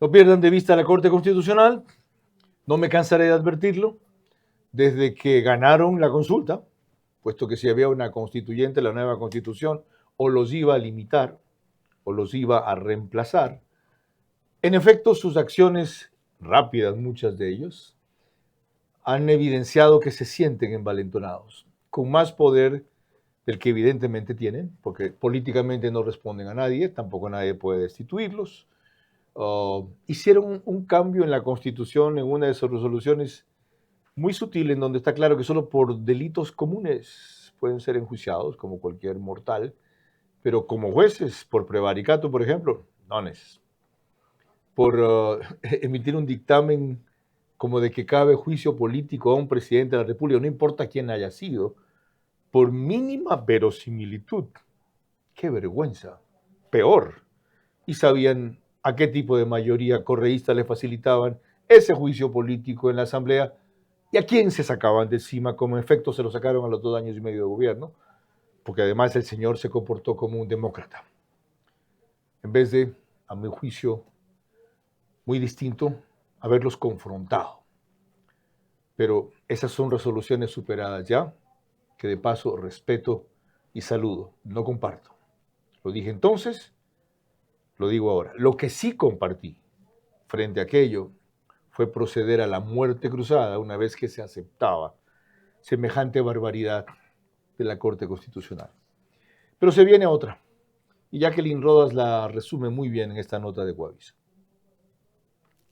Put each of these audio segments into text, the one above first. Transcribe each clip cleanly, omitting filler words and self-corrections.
No pierdan de vista la Corte Constitucional, no me cansaré de advertirlo, desde que ganaron la consulta, puesto que si había una constituyente, la nueva constitución, o los iba a limitar, o los iba a reemplazar. En efecto, sus acciones rápidas, muchas de ellas, han evidenciado que se sienten envalentonados, con más poder del que evidentemente tienen, porque políticamente no responden a nadie, tampoco nadie puede destituirlos. Hicieron un cambio en la Constitución, en una de sus resoluciones muy sutil, en donde está claro que solo por delitos comunes pueden ser enjuiciados, como cualquier mortal, pero como jueces, por prevaricato, por ejemplo, no necesariamente. Por emitir un dictamen como de que cabe juicio político a un presidente de la República, no importa quién haya sido, por mínima verosimilitud. ¡Qué vergüenza! Peor. Y sabían a qué tipo de mayoría correísta le facilitaban ese juicio político en la Asamblea y a quién se sacaban de encima, como en efecto se lo sacaron a los 2 años y medio de gobierno, porque además el señor se comportó como un demócrata. En vez de, a mi juicio, muy distinto, haberlos confrontado. Pero esas son resoluciones superadas ya, que de paso respeto y saludo, no comparto. Lo dije entonces, lo digo ahora. Lo que sí compartí frente a aquello fue proceder a la muerte cruzada una vez que se aceptaba semejante barbaridad de la Corte Constitucional. Pero se viene otra, y Jacqueline Rodas la resume muy bien en esta nota de Coavisa.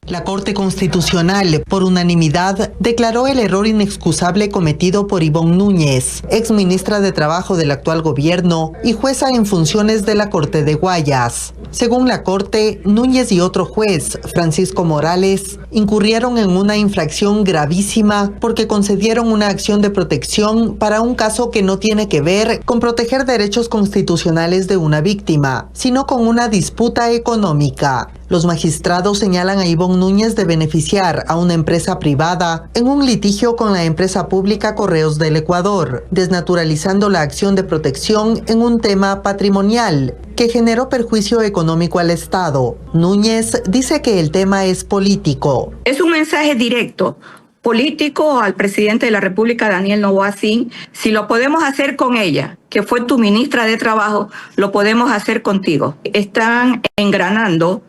La Corte Constitucional, por unanimidad, declaró el error inexcusable cometido por Ivonne Núñez, exministra de Trabajo del actual gobierno y jueza en funciones de la Corte de Guayas. Según la Corte, Núñez y otro juez, Francisco Morales, incurrieron en una infracción gravísima porque concedieron una acción de protección para un caso que no tiene que ver con proteger derechos constitucionales de una víctima, sino con una disputa económica. Los magistrados señalan a Ivonne Núñez de beneficiar a una empresa privada en un litigio con la empresa pública Correos del Ecuador, desnaturalizando la acción de protección en un tema patrimonial que generó perjuicio económico al Estado. Núñez dice que el tema es político. Es un mensaje directo, político al presidente de la República, Daniel Noboa Sin. Si lo podemos hacer con ella, que fue tu ministra de Trabajo, lo podemos hacer contigo. Están engranando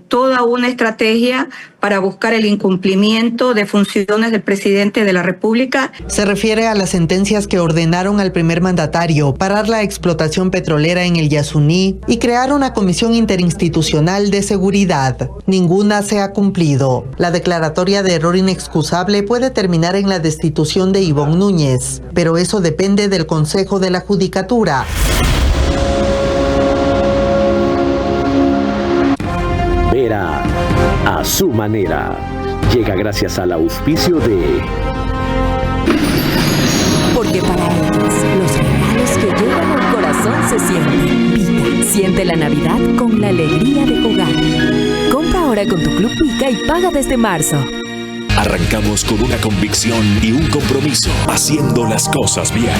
toda una estrategia para buscar el incumplimiento de funciones del presidente de la República. Se refiere a las sentencias que ordenaron al primer mandatario parar la explotación petrolera en el Yasuní y crear una comisión interinstitucional de seguridad. Ninguna se ha cumplido. La declaratoria de error inexcusable puede terminar en la destitución de Ivonne Núñez, pero eso depende del Consejo de la Judicatura. Vera a su manera. Llega gracias al auspicio de... Porque para ellos, los regalos que llegan al corazón se sienten. Vita, siente la Navidad con la alegría de jugar. Compra ahora con tu Club Pica y paga desde marzo. Arrancamos con una convicción y un compromiso, haciendo las cosas bien.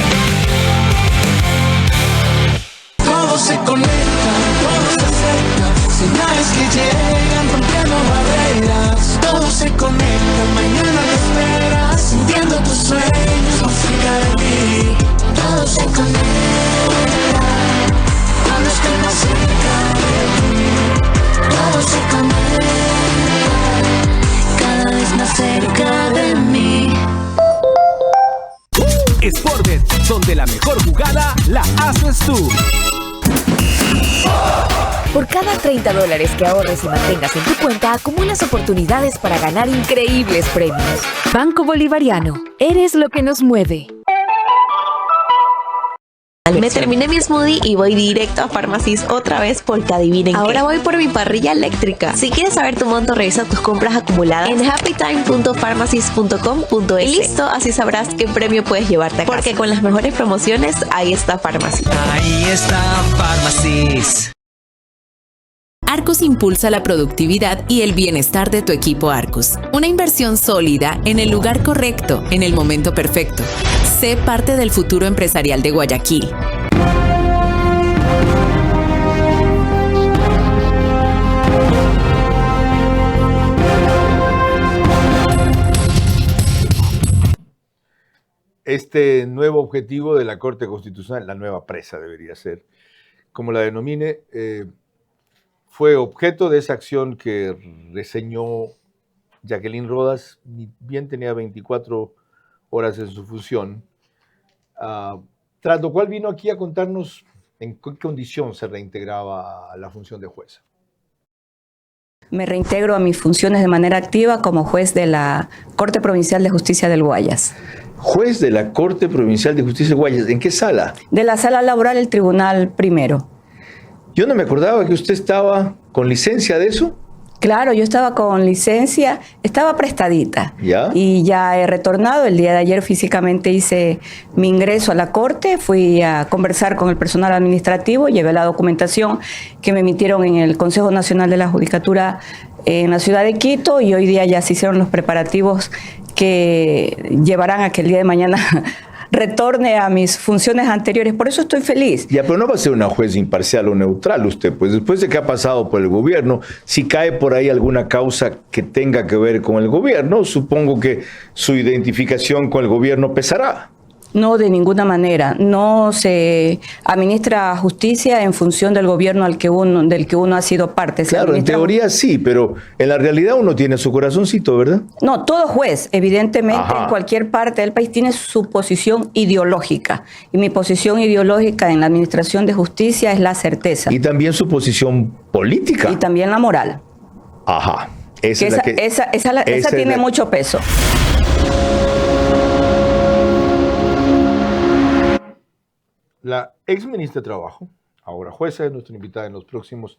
Todo se conecta, todo se acerca, señales que llegan rompiendo barreras. Todo se conecta, mañana te esperas, sintiendo tus sueños más cerca de mí. Todo se conecta, cuando esté más cerca de ti. Todo se conecta, cada vez más cerca de mí. Sportbet, donde la mejor jugada la haces tú. Por cada $30 que ahorres y mantengas en tu cuenta, acumulas oportunidades para ganar increíbles premios. Banco Bolivariano, eres lo que nos mueve. Me terminé mi smoothie y voy directo a Pharmacy's otra vez porque adivinen qué. Ahora voy por mi parrilla eléctrica. Si quieres saber tu monto, revisa tus compras acumuladas en happytime.pharmacys.com.es. Y listo, así sabrás qué premio puedes llevarte a casa. Porque con las mejores promociones, ahí está Pharmacy. Ahí está Pharmacys. Arcus impulsa la productividad y el bienestar de tu equipo Arcus. Una inversión sólida en el lugar correcto, en el momento perfecto. Sé parte del futuro empresarial de Guayaquil. este nuevo objetivo de la Corte Constitucional, la nueva presa debería ser, como la denomine, fue objeto de esa acción que reseñó Jacqueline Rodas, bien tenía 24 horas en su función, tras lo cual vino aquí a contarnos en qué condición se reintegraba a la función de jueza. Me reintegro a mis funciones de manera activa como juez de la Corte Provincial de Justicia del Guayas. Juez de la Corte Provincial de Justicia del Guayas, ¿en qué sala? De la sala laboral, el Tribunal Primero. Yo no me acordaba que usted estaba con licencia de eso. Claro, yo estaba con licencia, estaba prestadita. ¿Ya? Y ya he retornado. El día de ayer físicamente hice mi ingreso a la Corte, fui a conversar con el personal administrativo, llevé la documentación que me emitieron en el Consejo Nacional de la Judicatura en la ciudad de Quito, y hoy día ya se hicieron los preparativos que llevarán a que el día de mañana retorne a mis funciones anteriores. Por eso estoy feliz. Ya, pero no va a ser una juez imparcial o neutral usted, pues después de que ha pasado por el gobierno, si cae por ahí alguna causa que tenga que ver con el gobierno, supongo que su identificación con el gobierno pesará. No, de ninguna manera. No se administra justicia en función del gobierno del que uno ha sido parte. Claro, en teoría sí, pero en la realidad uno tiene su corazoncito, ¿verdad? No, todo juez, evidentemente, Ajá, en cualquier parte del país tiene su posición ideológica. Y mi posición ideológica en la administración de justicia es la certeza. Y también su posición política. Y también la moral. Ajá. Esa tiene mucho peso. La ex ministra de Trabajo, ahora jueza, es nuestra invitada en los próximos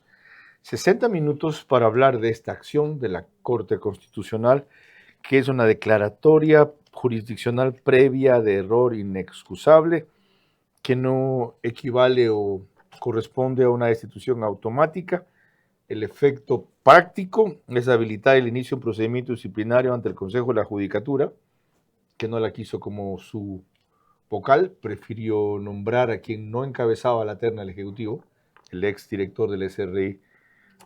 60 minutos para hablar de esta acción de la Corte Constitucional, que es una declaratoria jurisdiccional previa de error inexcusable, que no equivale o corresponde a una destitución automática. El efecto práctico es habilitar el inicio de un procedimiento disciplinario ante el Consejo de la Judicatura, que no la quiso como su vocal, prefirió nombrar a quien no encabezaba la terna del Ejecutivo, el ex director del SRI,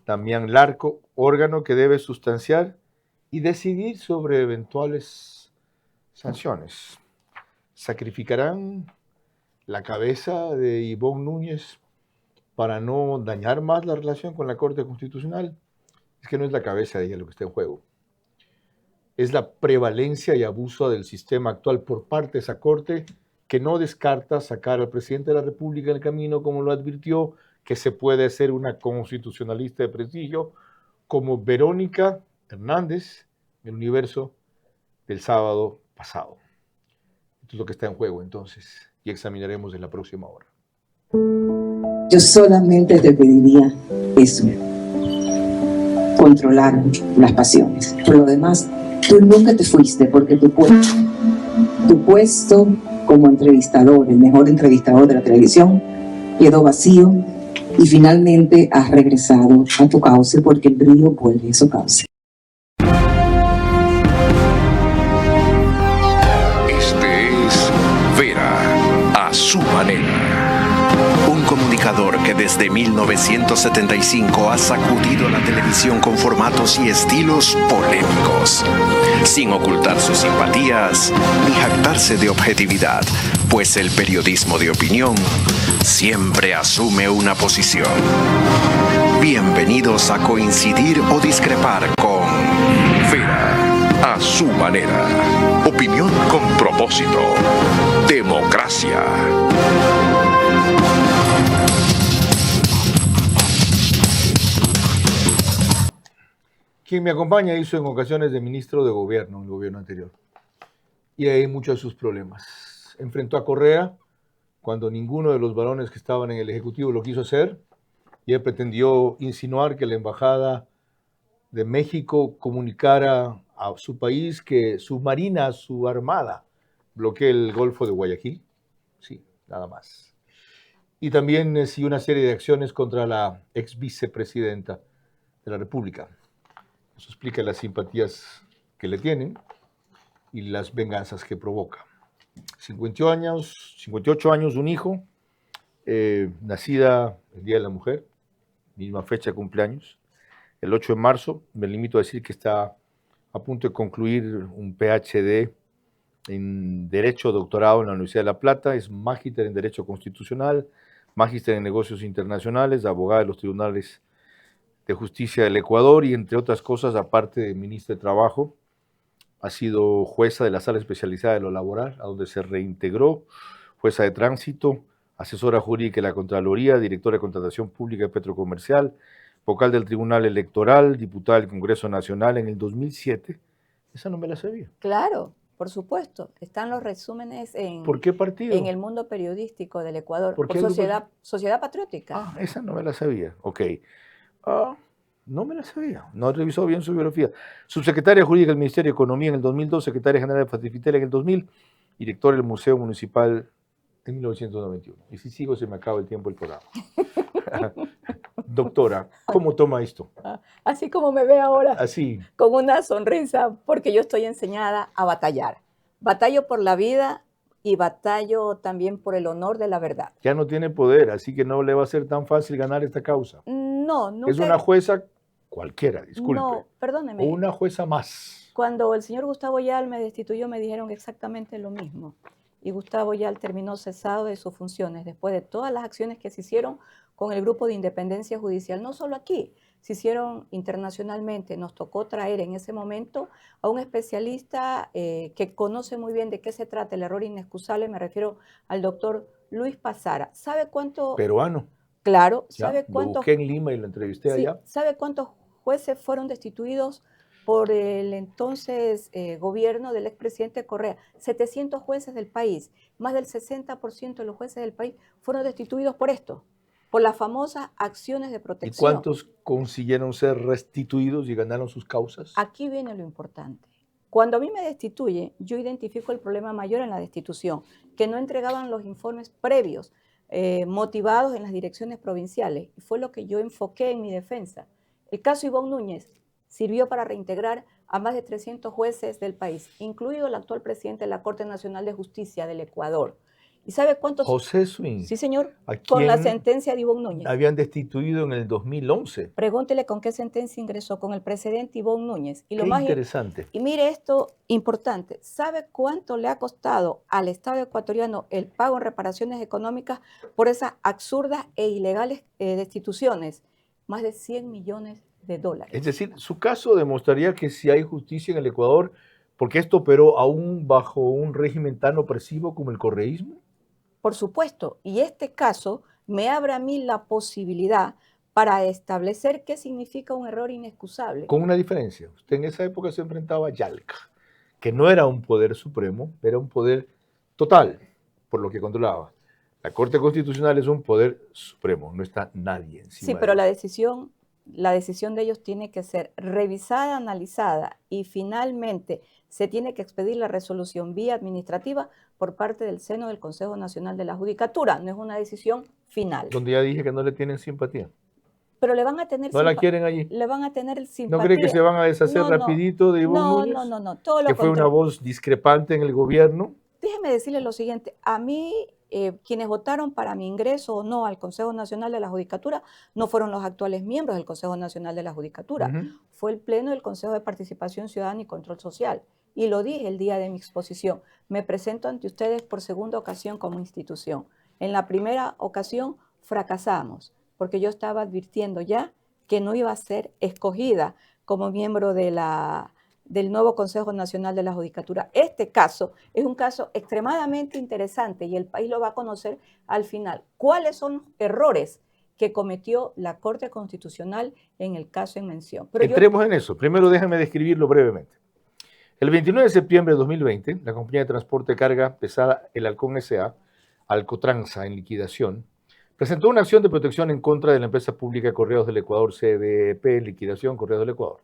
Damián Larco, órgano que debe sustanciar y decidir sobre eventuales sanciones. ¿Sacrificarán la cabeza de Ivonne Núñez para no dañar más la relación con la Corte Constitucional? Es que no es la cabeza de ella lo que está en juego. Es la prevalencia y abuso del sistema actual por parte de esa Corte, que no descarta sacar al presidente de la República en el camino, como lo advirtió, que se puede ser una constitucionalista de prestigio, como Verónica Hernández, en el Universo del sábado pasado. Esto es lo que está en juego, entonces, y examinaremos en la próxima hora. Yo solamente te pediría eso, controlar las pasiones. Por lo demás, tú nunca te fuiste, porque tu puesto como entrevistador, el mejor entrevistador de la televisión, quedó vacío y finalmente has regresado a tu cauce, porque el brillo vuelve a su cauce. Este es Vera, a su manera. Un comunicador que desde 1975 ha sacudido la televisión con formatos y estilos polémicos, sin ocultar sus simpatías ni jactarse de objetividad, pues el periodismo de opinión siempre asume una posición. Bienvenidos a coincidir o discrepar con Vera, a su manera. Opinión con propósito. Democracia. Quien me acompaña hizo en ocasiones de ministro de gobierno en el gobierno anterior. Y hay muchos de sus problemas. Enfrentó a Correa cuando ninguno de los varones que estaban en el Ejecutivo lo quiso hacer, y él pretendió insinuar que la Embajada de México comunicara a su país que su marina, su armada, bloquea el Golfo de Guayaquil. Sí, nada más. Y también siguió una serie de acciones contra la ex vicepresidenta de la República. Eso explica las simpatías que le tienen y las venganzas que provoca. 58 años, un hijo, nacida el Día de la Mujer, misma fecha de cumpleaños, el 8 de marzo. Me limito a decir que está a punto de concluir un PhD en Derecho, doctorado en la Universidad de La Plata, es magíster en Derecho Constitucional, magíster en Negocios Internacionales, abogada de los Tribunales de Justicia del Ecuador y, entre otras cosas, aparte de ministra de Trabajo, ha sido jueza de la Sala Especializada de lo Laboral, a donde se reintegró, jueza de Tránsito, asesora jurídica de la Contraloría, directora de Contratación Pública de Petrocomercial, vocal del Tribunal Electoral, diputada del Congreso Nacional en el 2007. Esa no me la sabía. Claro, por supuesto. Están los resúmenes ¿Por qué partido? en el mundo periodístico del Ecuador, ¿Por por qué Sociedad Patriótica. Ah, esa no me la sabía. Ok. No me la sabía. No he revisado bien su biografía. Subsecretaria Jurídica del Ministerio de Economía en el 2002, secretaria general de Facifitela en el 2000, directora del Museo Municipal en 1991. Y si sigo, se me acaba el tiempo del programa. Doctora, ¿cómo toma esto? Así como me ve ahora, Así. con una sonrisa, porque yo estoy enseñada a batallar. Batallo por la vida y batallo también por el honor de la verdad. Ya no tiene poder, así que no le va a ser tan fácil ganar esta causa. No, nunca. Es una jueza cualquiera, disculpe. No, perdóneme. O una jueza más. Cuando el señor Gustavo Yal me destituyó, me dijeron exactamente lo mismo. Y Gustavo Yal terminó cesado de sus funciones después de todas las acciones que se hicieron con el Grupo de Independencia Judicial, no solo aquí, se hicieron internacionalmente. Nos tocó traer en ese momento a un especialista que conoce muy bien de qué se trata el error inexcusable, me refiero al doctor Luis Pazara. ¿Sabe cuánto? Peruano. Claro, Ya, ¿sabe lo cuántos? busqué en Lima y lo entrevisté allá. ¿Sabe cuántos jueces fueron destituidos por el entonces gobierno del expresidente Correa? 700 jueces del país, más del 60% de los jueces del país fueron destituidos por esto, por las famosas acciones de ¿Y protección. cuántos consiguieron ser restituidos y ganaron sus causas? Aquí viene lo importante. Cuando a mí me destituye, yo identifico el problema mayor en la destitución, que no entregaban los informes previos motivados en las direcciones provinciales. Y fue lo que yo enfoqué en mi defensa. El caso Ivonne Núñez sirvió para reintegrar a más de 300 jueces del país, incluido el actual presidente de la Corte Nacional de Justicia del Ecuador. ¿Y sabe cuántos? José Swing. Sí, señor, ¿A con la quién sentencia de Ivonne Núñez. habían destituido en el 2011? Pregúntele con qué sentencia ingresó, con el precedente Ivonne Núñez. Y Qué interesante. Y mire esto importante, ¿sabe cuánto le ha costado al Estado ecuatoriano el pago en reparaciones económicas por esas absurdas e ilegales destituciones? Más de 100 millones de dólares. Es decir, su caso demostraría que si hay justicia en el Ecuador, porque esto operó aún bajo un régimen tan opresivo como el correísmo. Por supuesto, y este caso me abre a mí la posibilidad para establecer qué significa un error inexcusable. Con una diferencia. Usted en esa época se enfrentaba a Yalca, que no era un poder supremo, era un poder total, por lo que controlaba. La Corte Constitucional es un poder supremo, no está nadie encima. Sí, pero la decisión de ellos tiene que ser revisada, analizada y finalmente se tiene que expedir la resolución vía administrativa por parte del seno del Consejo Nacional de la Judicatura. No es una decisión final. Donde ya dije que no le tienen simpatía. Pero le van a tener ¿No la quieren allí? Le van a tener simpatía. ¿No cree que se van a deshacer rapidito de Ivonne Núñez? No. Todo lo que fue una voz discrepante en el gobierno. Déjeme decirle lo siguiente. A mí, quienes votaron para mi ingreso o no al Consejo Nacional de la Judicatura no fueron los actuales miembros del Consejo Nacional de la Judicatura. Fue el Pleno del Consejo de Participación Ciudadana y Control Social. Y lo dije el día de mi exposición. Me presento ante ustedes por segunda ocasión como institución. En la primera ocasión fracasamos, porque yo estaba advirtiendo ya que no iba a ser escogida como miembro del nuevo Consejo Nacional de la Judicatura. Este caso es un caso extremadamente interesante y el país lo va a conocer al final. ¿Cuáles son los errores que cometió la Corte Constitucional en el caso en mención? Pero entremos en eso. Primero déjame describirlo brevemente. El 29 de septiembre de 2020, la compañía de transporte de carga pesada El Halcón S.A., Alcotranza, en liquidación, presentó una acción de protección en contra de la empresa pública Correos del Ecuador, CDEP, en liquidación Correos del Ecuador.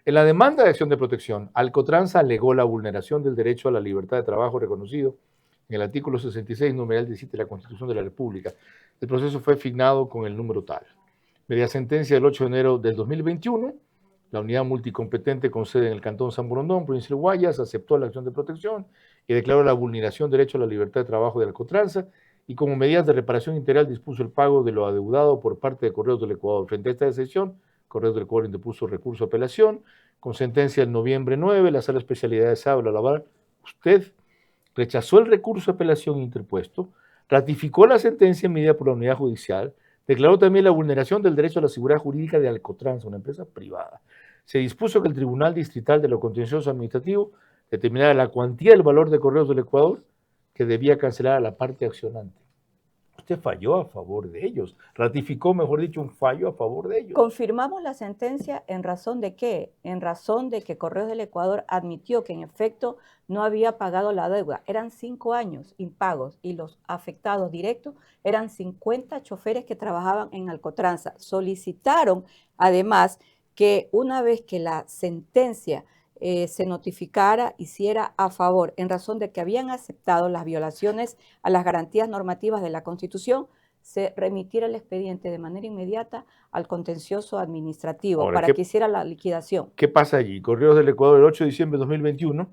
En la demanda de acción de protección, Alcotranza alegó la vulneración del derecho a la libertad de trabajo reconocido en el artículo 66, numeral 17 de la Constitución de la República. El proceso fue fignado con el número tal. Mediante sentencia del 8 de enero del 2021, la unidad multicompetente con sede en el Cantón San Borondón, provincia de Guayas, aceptó la acción de protección y declaró la vulneración del derecho a la libertad de trabajo de Alcotranza y como medidas de reparación integral dispuso el pago de lo adeudado por parte de Correos del Ecuador. Frente a esta decisión, Correos del Ecuador interpuso recurso de apelación. Con sentencia del noviembre 9, la Sala de Especialidades habla laboral. Usted rechazó el recurso de apelación interpuesto, ratificó la sentencia emitida por la unidad judicial, declaró también la vulneración del derecho a la seguridad jurídica de Alcotrans, una empresa privada. Se dispuso que el Tribunal Distrital de lo Contencioso Administrativo determinara la cuantía del valor de Correos del Ecuador que debía cancelar a la parte accionante. Usted falló a favor de ellos, ratificó, mejor dicho, un fallo a favor de ellos. Confirmamos la sentencia en razón de qué, en razón de que Correos del Ecuador admitió que en efecto no había pagado la deuda. Eran 5 años impagos y los afectados directos eran 50 choferes que trabajaban en Alcotranza. Solicitaron además que una vez que la sentencia se notificara, hiciera a favor, en razón de que habían aceptado las violaciones a las garantías normativas de la Constitución, se remitiera el expediente de manera inmediata al contencioso administrativo. Ahora, para que hiciera la liquidación. ¿Qué pasa allí? Correos del Ecuador, el 8 de diciembre de 2021,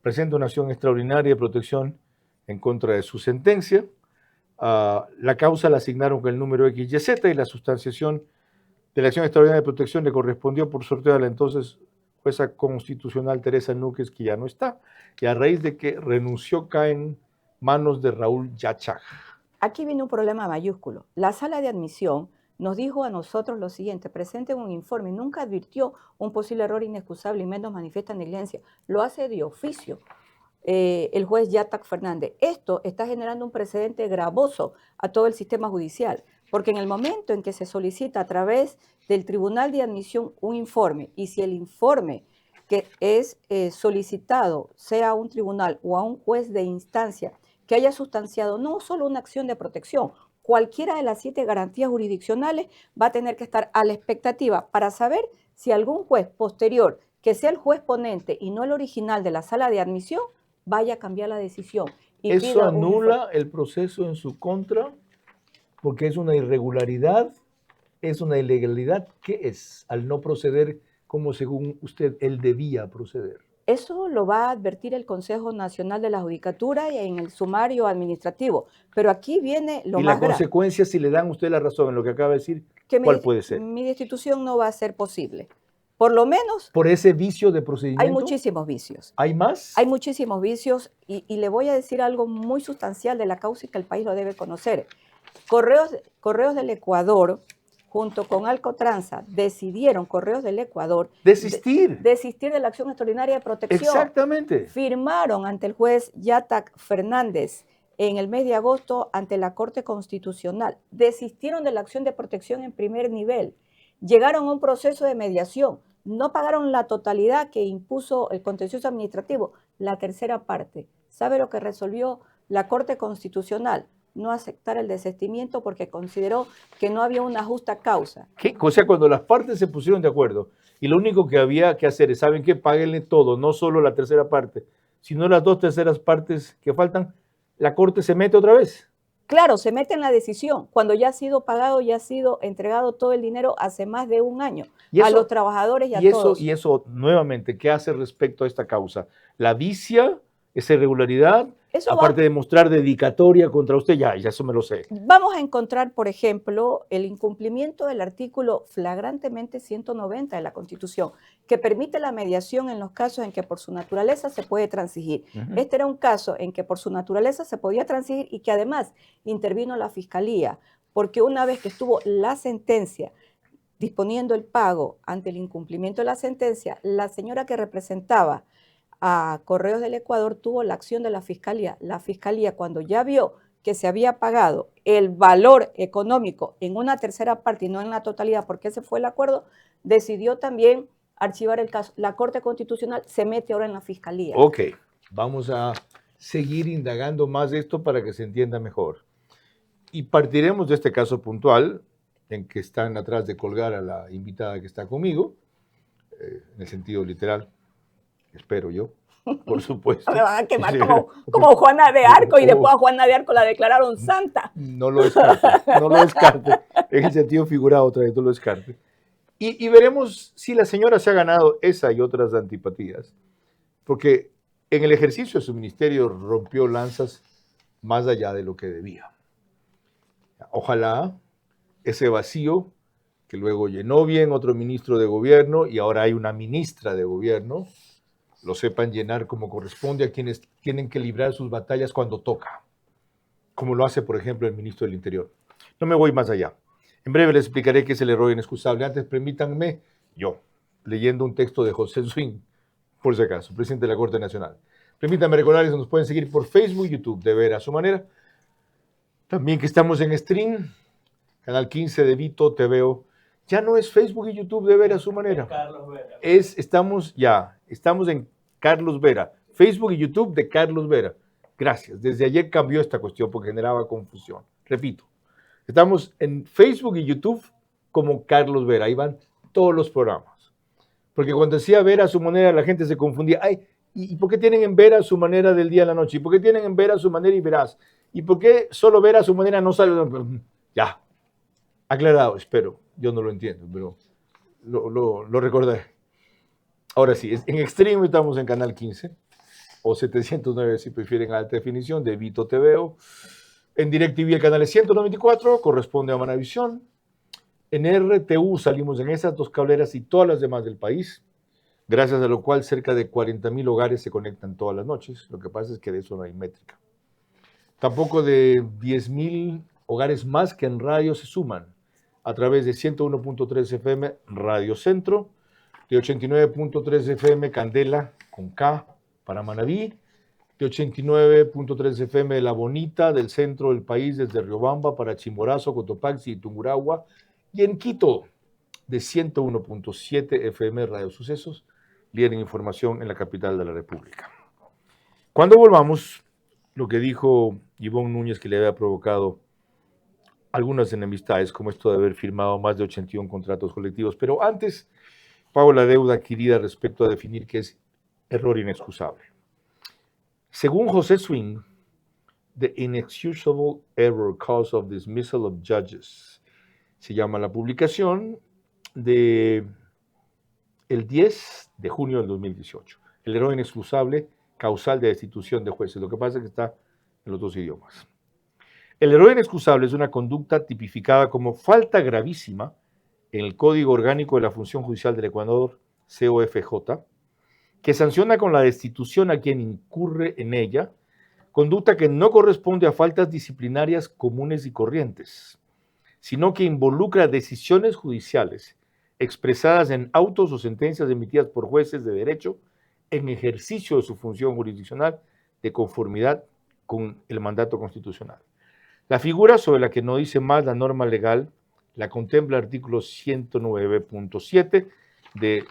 presenta una acción extraordinaria de protección en contra de su sentencia. La causa la asignaron con el número XYZ y la sustanciación de la acción extraordinaria de protección le correspondió por sorteo a la entonces jueza constitucional Teresa Núquez, que ya no está, y a raíz de que renunció cae en manos de Raúl Yachag. Aquí viene un problema mayúsculo. La sala de admisión nos dijo a nosotros lo siguiente: presenten un informe. Nunca advirtió un posible error inexcusable y menos manifiesta negligencia. Lo hace de oficio el juez Yachag Fernández. Esto está generando un precedente gravoso a todo el sistema judicial, porque en el momento en que se solicita a través del Tribunal de Admisión un informe, y si el informe que es solicitado sea a un tribunal o a un juez de instancia que haya sustanciado no solo una acción de protección, cualquiera de las 7 garantías jurisdiccionales va a tener que estar a la expectativa para saber si algún juez posterior, que sea el juez ponente y no el original de la sala de admisión, vaya a cambiar la decisión. Y ¿eso anula el proceso en su contra? Porque es una irregularidad, es una ilegalidad. ¿Qué es al no proceder como según usted él debía proceder? Eso lo va a advertir el Consejo Nacional de la Judicatura y en el sumario administrativo. Pero aquí viene lo más grave. ¿Y la consecuencia, si le dan a usted la razón en lo que acaba de decir, cuál puede ser? Mi destitución no va a ser posible. Por lo menos... ¿Por ese vicio de procedimiento? Hay muchísimos vicios. ¿Hay más? Hay muchísimos vicios y le voy a decir algo muy sustancial de la causa y que el país lo debe conocer. Correos del Ecuador, junto con Alcotranza, decidieron, Correos del Ecuador, desistir de la acción extraordinaria de protección. Exactamente. Firmaron ante el juez Yachag Fernández en el mes de agosto ante la Corte Constitucional. Desistieron de la acción de protección en primer nivel. Llegaron a un proceso de mediación. No pagaron la totalidad que impuso el contencioso administrativo, la tercera parte. ¿Sabe lo que resolvió la Corte Constitucional? No aceptar el desistimiento porque consideró que no había una justa causa. ¿Qué? O sea, cuando las partes se pusieron de acuerdo y lo único que había que hacer es, ¿saben qué? Páguenle todo, no solo la tercera parte, sino las 2 terceras partes que faltan, la Corte se mete otra vez. Claro, se mete en la decisión cuando ya ha sido pagado, ya ha sido entregado todo el dinero hace más de un año a los trabajadores y a todos. Y eso, nuevamente, ¿qué hace respecto a esta causa? ¿La vicia, esa irregularidad? Aparte de mostrar dedicatoria contra usted, ya eso me lo sé. Vamos a encontrar, por ejemplo, el incumplimiento del artículo flagrantemente 190 de la Constitución, que permite la mediación en los casos en que por su naturaleza se puede transigir. Este era un caso en que por su naturaleza se podía transigir y que además intervino la Fiscalía, porque una vez que estuvo la sentencia disponiendo el pago ante el incumplimiento de la sentencia, la señora que representaba a Correos del Ecuador tuvo la acción de la Fiscalía. La Fiscalía, cuando ya vio que se había pagado el valor económico en una tercera parte y no en la totalidad, porque ese fue el acuerdo, decidió también archivar el caso. La Corte Constitucional se mete ahora en la Fiscalía. Ok, vamos a seguir indagando más de esto para que se entienda mejor. Y partiremos de este caso puntual, en que están atrás de colgar a la invitada que está conmigo, en el sentido literal. Espero yo, por supuesto. Me van a quemar como Juana de Arco y después a Juana de Arco la declararon santa. No lo descarte. En el sentido figurado otra vez, no lo descarte. Y veremos si la señora se ha ganado esa y otras antipatías. Porque en el ejercicio de su ministerio rompió lanzas más allá de lo que debía. Ojalá ese vacío que luego llenó bien otro ministro de gobierno y ahora hay una ministra de gobierno, lo sepan llenar como corresponde a quienes tienen que librar sus batallas cuando toca, como lo hace, por ejemplo, el ministro del Interior. No me voy más allá. En breve les explicaré qué es el error inexcusable. Antes, permítanme, yo, leyendo un texto de José Swing, por si acaso, presidente de la Corte Nacional. Permítanme recordarles que nos pueden seguir por Facebook y YouTube, de Vera a su manera. También que estamos en stream, canal 15 de Vito TVO. Ya no es Facebook y YouTube de Vera a su manera. Carlos Vera. Estamos en Carlos Vera. Facebook y YouTube de Carlos Vera. Gracias. Desde ayer cambió esta cuestión porque generaba confusión. Repito, estamos en Facebook y YouTube como Carlos Vera. Ahí van todos los programas. Porque cuando decía Vera a su manera, la gente se confundía. Ay, ¿y por qué tienen en Vera a su manera del día a la noche? ¿Y por qué tienen en Vera a su manera y Verás? ¿Y por qué solo Vera a su manera no sale? Ya. Aclarado, espero. Yo no lo entiendo, pero lo recordaré. Ahora sí, en Extreme estamos en Canal 15, o 709 si prefieren alta definición, de Vito TVO. En DirecTV el canal es 194, corresponde a Manavisión. En RTU salimos en esas dos cableras y todas las demás del país, gracias a lo cual cerca de 40,000 hogares se conectan todas las noches. Lo que pasa es que de eso no hay métrica. Tampoco de 10,000 hogares más que en radio se suman a través de 101.3 FM Radio Centro, de 89.3 FM Candela con K para Manabí, de 89.3 FM de La Bonita, del centro del país desde Riobamba para Chimborazo, Cotopaxi y Tungurahua, y en Quito de 101.7 FM Radio Sucesos, líder en información en la capital de la República. Cuando volvamos, lo que dijo Ivonne Núñez que le había provocado algunas enemistades, como esto de haber firmado más de 81 contratos colectivos, pero antes pago la deuda adquirida respecto a definir qué es error inexcusable. Según José Swing, The Inexcusable Error Cause of Dismissal of Judges, se llama la publicación de el 10 de junio del 2018. El error inexcusable causal de destitución de jueces. Lo que pasa es que está en los dos idiomas. El error inexcusable es una conducta tipificada como falta gravísima en el Código Orgánico de la Función Judicial del Ecuador, COFJ, que sanciona con la destitución a quien incurre en ella, conducta que no corresponde a faltas disciplinarias comunes y corrientes, sino que involucra decisiones judiciales expresadas en autos o sentencias emitidas por jueces de derecho en ejercicio de su función jurisdiccional de conformidad con el mandato constitucional. La figura sobre la que no dice más la norma legal la contempla el artículo 109.7 del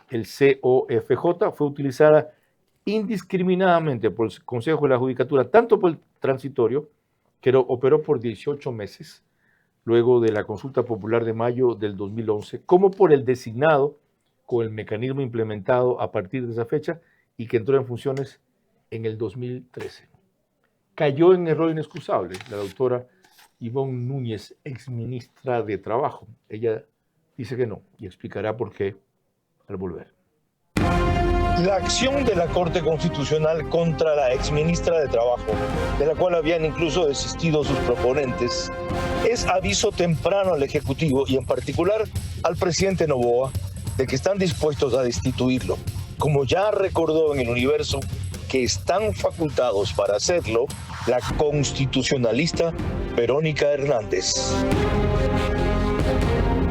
COFJ, fue utilizada indiscriminadamente por el Consejo de la Judicatura, tanto por el transitorio, que operó por 18 meses, luego de la consulta popular de mayo del 2011, como por el designado con el mecanismo implementado a partir de esa fecha y que entró en funciones en el 2013. Cayó en error inexcusable la doctora Ivonne Núñez, exministra de Trabajo. Ella dice que no y explicará por qué al volver. La acción de la Corte Constitucional contra la exministra de Trabajo, de la cual habían incluso desistido sus proponentes, es aviso temprano al Ejecutivo y en particular al presidente Noboa de que están dispuestos a destituirlo. Como ya recordó en El Universo, que están facultados para hacerlo la constitucionalista Verónica Hernández.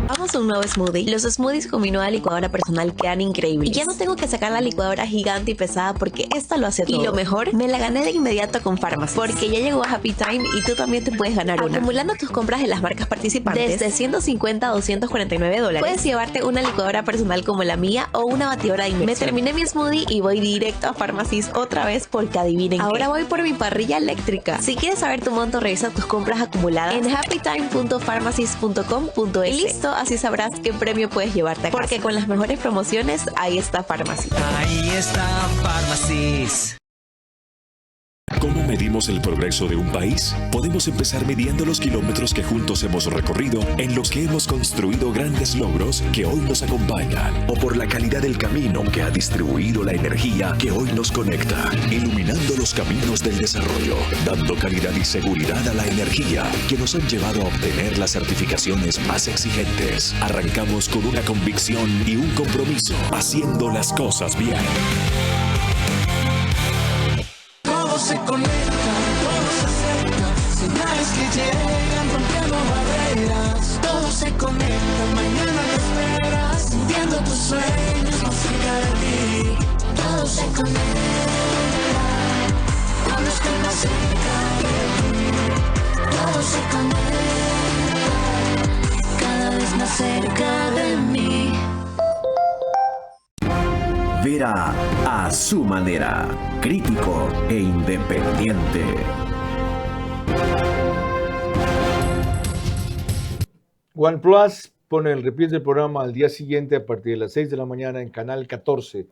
Vamos a un nuevo smoothie. Los smoothies con mi nueva licuadora personal quedan increíbles. Y ya no tengo que sacar la licuadora gigante y pesada porque esta lo hace todo. Y lo mejor, me la gané de inmediato con Pharmacy. Porque ya llegó Happy Time y tú también te puedes ganar una. Acumulando tus compras en las marcas participantes, desde 150 a $249, puedes llevarte una licuadora personal como la mía o una batidora de inmersión. Me terminé mi smoothie y voy directo a Pharmacy otra vez porque adivinen ahora voy por mi parrilla eléctrica. Si quieres saber tu monto, revisa tus compras acumuladas en happytime.pharmacies.com.es. Y listo, así sabrás qué premio puedes llevarte a casa. Porque con las mejores promociones, ahí está Pharmacy. Ahí está Pharmacies. ¿Cómo medimos el progreso de un país? Podemos empezar midiendo los kilómetros que juntos hemos recorrido, en los que hemos construido grandes logros que hoy nos acompañan, o por la calidad del camino que ha distribuido la energía que hoy nos conecta, iluminando los caminos del desarrollo, dando calidad y seguridad a la energía que nos han llevado a obtener las certificaciones más exigentes. Arrancamos con una convicción y un compromiso, haciendo las cosas bien. Vera a su manera, crítico e independiente. OnePlus pone el reprise del programa al día siguiente a partir de las 6 de la mañana en Canal 14.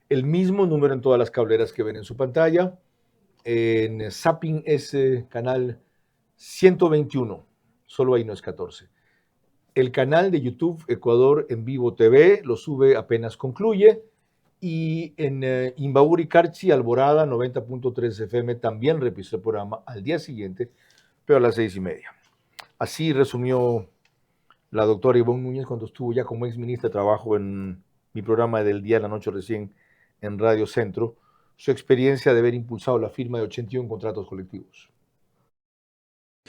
El mismo número en todas las cableras que ven en su pantalla. En Zapping es canal 121. Solo ahí no es 14. El canal de YouTube Ecuador en Vivo TV lo sube apenas concluye. Y en Imbabura Carchi, Alborada 90.3 FM también repite el programa al día siguiente, pero a las 6:30. Así resumió la doctora Ivonne Núñez cuando estuvo ya como ex ministra de Trabajo en mi programa del día a la noche recién en Radio Centro, su experiencia de haber impulsado la firma de 81 contratos colectivos.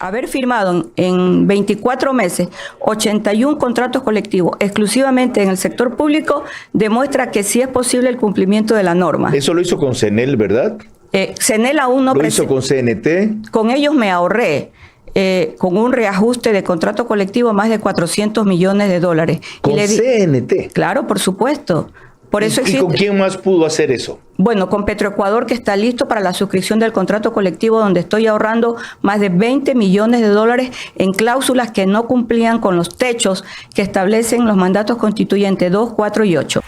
Haber firmado en 24 meses 81 contratos colectivos exclusivamente en el sector público demuestra que sí es posible el cumplimiento de la norma. Eso lo hizo con CENEL, ¿verdad? CENEL aún no... ¿Lo hizo con CNT? Con ellos me ahorré. Con un reajuste de contrato colectivo más de $400 millones. ¿Con CNT? Claro, por supuesto. Por eso ¿Y con quién más pudo hacer eso? Bueno, con Petroecuador, que está listo para la suscripción del contrato colectivo, donde estoy ahorrando más de $20 millones en cláusulas que no cumplían con los techos que establecen los mandatos constituyentes 2, 4 y 8.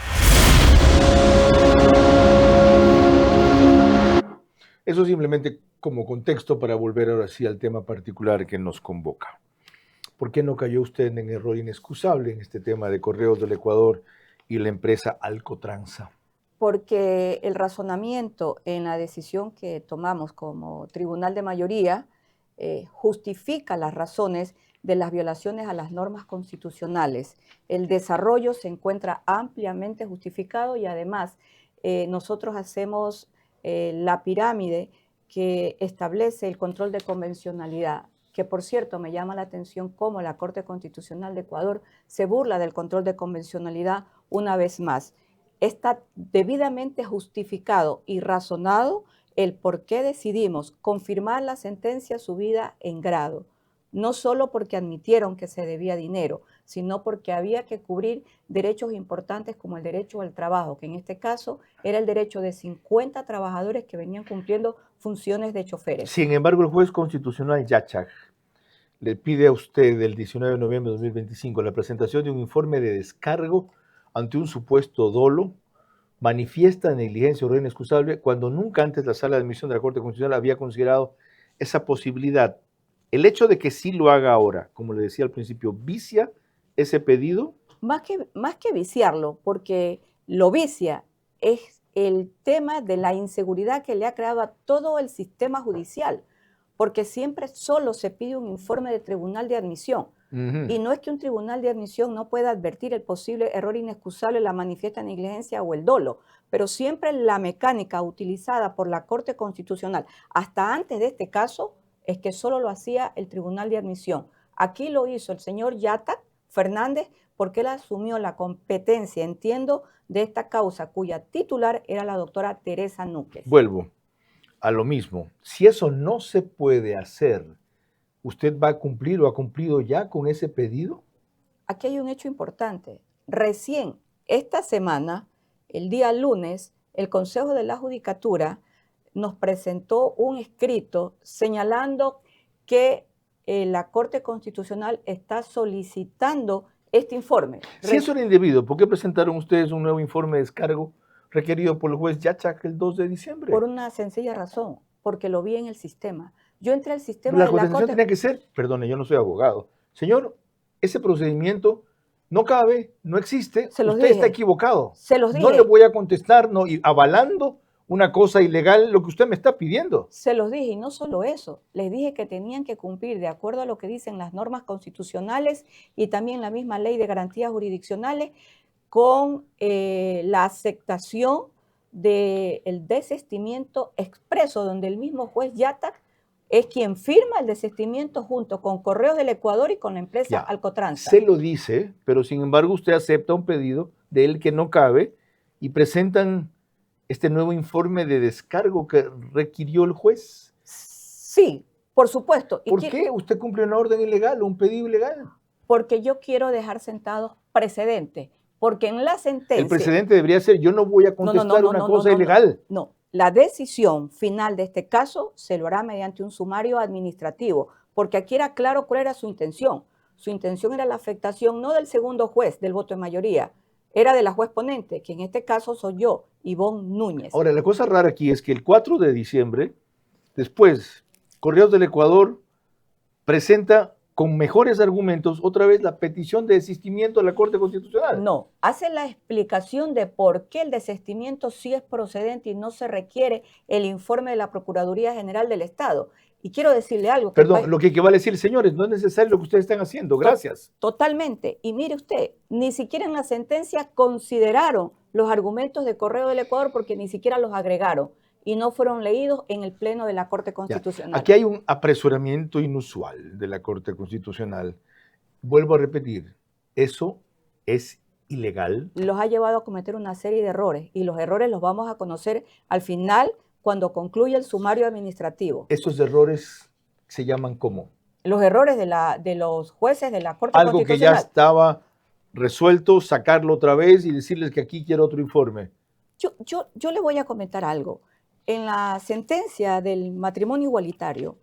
Eso simplemente como contexto para volver ahora sí al tema particular que nos convoca. ¿Por qué no cayó usted en error inexcusable en este tema de Correos del Ecuador y la empresa Alcotransa? Porque el razonamiento en la decisión que tomamos como tribunal de mayoría justifica las razones de las violaciones a las normas constitucionales. El desarrollo se encuentra ampliamente justificado y además nosotros hacemos la pirámide que establece el control de convencionalidad, que por cierto me llama la atención cómo la Corte Constitucional de Ecuador se burla del control de convencionalidad una vez más. Está debidamente justificado y razonado el por qué decidimos confirmar la sentencia subida en grado, no solo porque admitieron que se debía dinero, sino porque había que cubrir derechos importantes como el derecho al trabajo, que en este caso era el derecho de 50 trabajadores que venían cumpliendo funciones de choferes. Sin embargo, el juez constitucional Yachag le pide a usted el 19 de noviembre de 2025 la presentación de un informe de descargo ante un supuesto dolo, manifiesta negligencia o inexcusable cuando nunca antes la sala de admisión de la Corte Constitucional había considerado esa posibilidad. El hecho de que sí lo haga ahora, como le decía al principio, ¿vicia ese pedido? Más que viciarlo, porque lo vicia es el tema de la inseguridad que le ha creado a todo el sistema judicial, porque siempre solo se pide un informe de tribunal de admisión. Y no es que un tribunal de admisión no pueda advertir el posible error inexcusable, la manifiesta negligencia o el dolo, pero siempre la mecánica utilizada por la Corte Constitucional, hasta antes de este caso, es que solo lo hacía el tribunal de admisión. Aquí lo hizo el señor Yachag Fernández porque él asumió la competencia, entiendo, de esta causa, cuya titular era la doctora Teresa Núñez. Vuelvo a lo mismo. Si eso no se puede hacer, ¿usted va a cumplir o ha cumplido ya con ese pedido? Aquí hay un hecho importante. Recién esta semana, el día lunes, el Consejo de la Judicatura nos presentó un escrito señalando que la Corte Constitucional está solicitando este informe. Si eso era indebido, ¿por qué presentaron ustedes un nuevo informe de descargo requerido por el juez Yachag el 2 de diciembre? Por una sencilla razón, porque lo vi en el sistema. Yo entré al sistema la de la Constitución Corte... tenía que ser, perdone, yo no soy abogado. Señor, ese procedimiento no cabe, no existe, usted está equivocado. Se los dije. No le voy a contestar, no, y avalando una cosa ilegal, lo que usted me está pidiendo. Se los dije, y no solo eso, les dije que tenían que cumplir de acuerdo a lo que dicen las normas constitucionales y también la misma ley de garantías jurisdiccionales con la aceptación del desistimiento expreso, donde el mismo juez Yachag es quien firma el desistimiento junto con Correos del Ecuador y con la empresa Alcotransa. Se lo dice, pero sin embargo usted acepta un pedido de él que no cabe y presentan este nuevo informe de descargo que requirió el juez. Sí, por supuesto. ¿Por qué? ¿Usted cumple una orden ilegal o un pedido ilegal? Porque yo quiero dejar sentados precedentes Porque en la sentencia... El precedente debería ser, yo no voy a contestar una cosa ilegal. No, la decisión final de este caso se lo hará mediante un sumario administrativo, porque aquí era claro cuál era su intención. Su intención era la afectación no del segundo juez, del voto de mayoría, era de la juez ponente, que en este caso soy yo, Ivonne Núñez. Ahora, la cosa rara aquí es que el 4 de diciembre, después, Correos del Ecuador presenta con mejores argumentos otra vez la petición de desistimiento de la Corte Constitucional. No, hace la explicación de por qué el desistimiento sí es procedente y no se requiere el informe de la Procuraduría General del Estado. Y quiero decirle algo. Perdón, lo que vale decir, señores, no es necesario lo que ustedes están haciendo. Gracias. Totalmente. Y mire usted, ni siquiera en la sentencia consideraron los argumentos de Correo del Ecuador porque ni siquiera los agregaron y no fueron leídos en el Pleno de la Corte Constitucional. Aquí hay un apresuramiento inusual de la Corte Constitucional. Vuelvo a repetir, eso es ilegal. Los ha llevado a cometer una serie de errores y los errores los vamos a conocer al final cuando concluya el sumario administrativo. ¿Esos errores se llaman cómo? Los errores de los jueces de la Corte Constitucional. Algo que ya estaba resuelto, sacarlo otra vez y decirles que aquí quiero otro informe. Yo le voy a comentar algo. En la sentencia del matrimonio igualitario,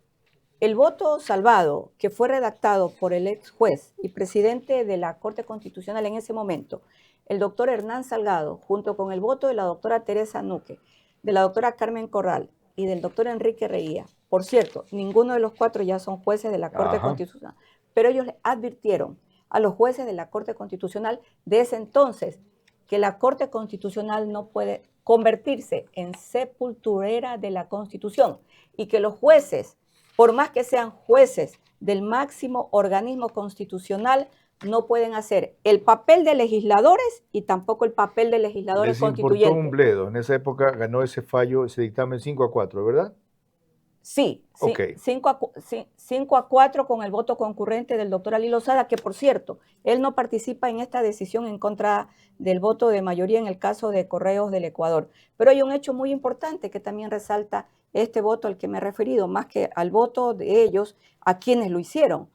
el voto salvado que fue redactado por el ex juez y presidente de la Corte Constitucional en ese momento, el doctor Hernán Salgado, junto con el voto de la doctora Teresa Nuque, de la doctora Carmen Corral y del doctor Enrique Reguía. Por cierto, ninguno de los cuatro ya son jueces de la Corte Constitucional, pero ellos le advirtieron a los jueces de la Corte Constitucional de ese entonces que la Corte Constitucional no puede convertirse en sepulturera de la Constitución y que los jueces, por más que sean jueces del máximo organismo constitucional, no pueden hacer el papel de legisladores y tampoco el papel de legisladores constituyentes. Les importó un bledo. En esa época ganó ese fallo, ese dictamen 5-4, ¿verdad? Sí, okay. 5-4 con el voto concurrente del doctor Ali Lozada, que por cierto, él no participa en esta decisión en contra del voto de mayoría en el caso de Correos del Ecuador. Pero hay un hecho muy importante que también resalta este voto al que me he referido, más que al voto de ellos, a quienes lo hicieron.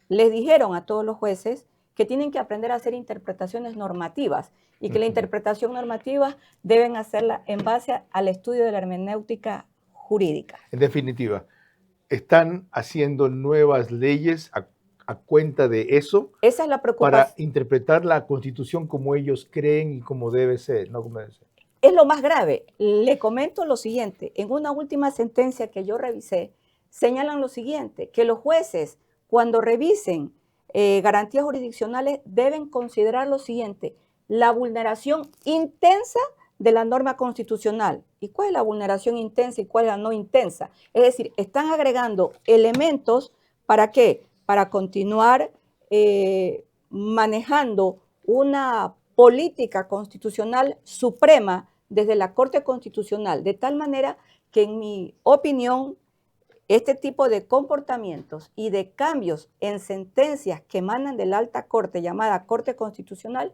Les dijeron a todos los jueces que tienen que aprender a hacer interpretaciones normativas y que la interpretación normativa deben hacerla en base al estudio de la hermenéutica jurídica. En definitiva, ¿están haciendo nuevas leyes a cuenta de eso? Esa es la preocupación. Para interpretar la Constitución como ellos creen y como debe ser, no como debe ser. Es lo más grave. Le comento lo siguiente. En una última sentencia que yo revisé, señalan lo siguiente, que los jueces, cuando revisen garantías jurisdiccionales, deben considerar lo siguiente, la vulneración intensa de la norma constitucional. ¿Y cuál es la vulneración intensa y cuál es la no intensa? Es decir, están agregando elementos, ¿para qué? Para continuar manejando una política constitucional suprema desde la Corte Constitucional, de tal manera que, en mi opinión, este tipo de comportamientos y de cambios en sentencias que emanan de la alta corte, llamada Corte Constitucional,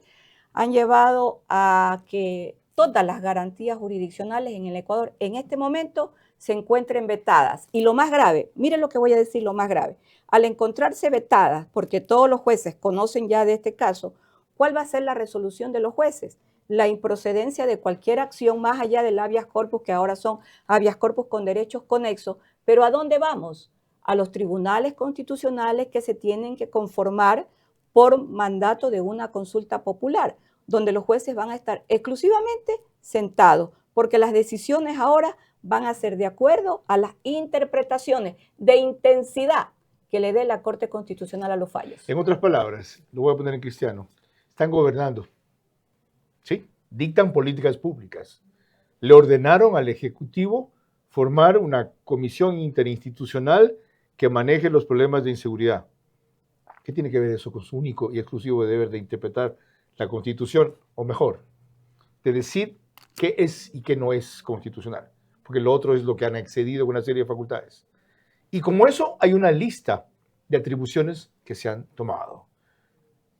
han llevado a que todas las garantías jurisdiccionales en el Ecuador en este momento se encuentren vetadas. Y lo más grave, miren lo que voy a decir, lo más grave, al encontrarse vetadas, porque todos los jueces conocen ya de este caso, ¿cuál va a ser la resolución de los jueces? La improcedencia de cualquier acción más allá del habeas corpus, que ahora son habeas corpus con derechos conexos. ¿Pero a dónde vamos? A los tribunales constitucionales que se tienen que conformar por mandato de una consulta popular, donde los jueces van a estar exclusivamente sentados, porque las decisiones ahora van a ser de acuerdo a las interpretaciones de intensidad que le dé la Corte Constitucional a los fallos. En otras palabras, lo voy a poner en cristiano, están gobernando, ¿sí? Dictan políticas públicas. Le ordenaron al Ejecutivo formar una comisión interinstitucional que maneje los problemas de inseguridad. ¿Qué tiene que ver eso con su único y exclusivo deber de interpretar la Constitución? O mejor, de decir qué es y qué no es constitucional. Porque lo otro es lo que han excedido con una serie de facultades. Y como eso, hay una lista de atribuciones que se han tomado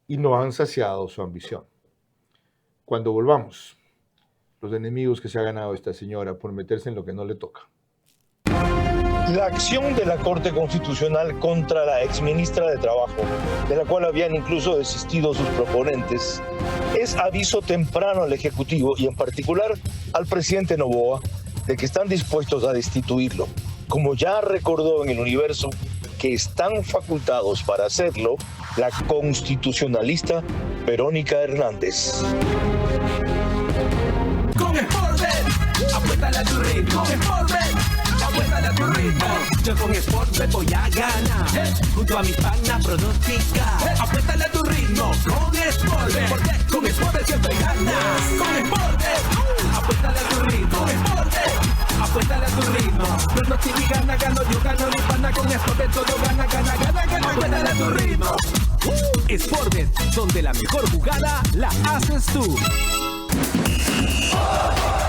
y no han saciado su ambición. Cuando volvamos, los enemigos que se ha ganado esta señora por meterse en lo que no le toca. La acción de la Corte Constitucional contra la exministra de Trabajo, de la cual habían incluso desistido sus proponentes, es aviso temprano al Ejecutivo y en particular al presidente Noboa de que están dispuestos a destituirlo. Como ya recordó en El Universo, que están facultados para hacerlo la constitucionalista Verónica Hernández. Con Sportbet, apuéstale a tu ritmo. Sportbet, apuéstale a tu ritmo. Yo con Sportbet voy a ganar. Junto a mis panas pronostica. Apuéstale a tu ritmo con Sportbet. Porque con Sportbet siempre ganas. Con Sportbet, apuéstale a tu ritmo. Sportbet, apuéstale a tu ritmo. Pronostica y gana, gano, yo gano, mi pana con Sportbet. Todo gana, gana, gana, gana. Apuéstale a tu ritmo. Sportbet, donde la mejor jugada la haces tú.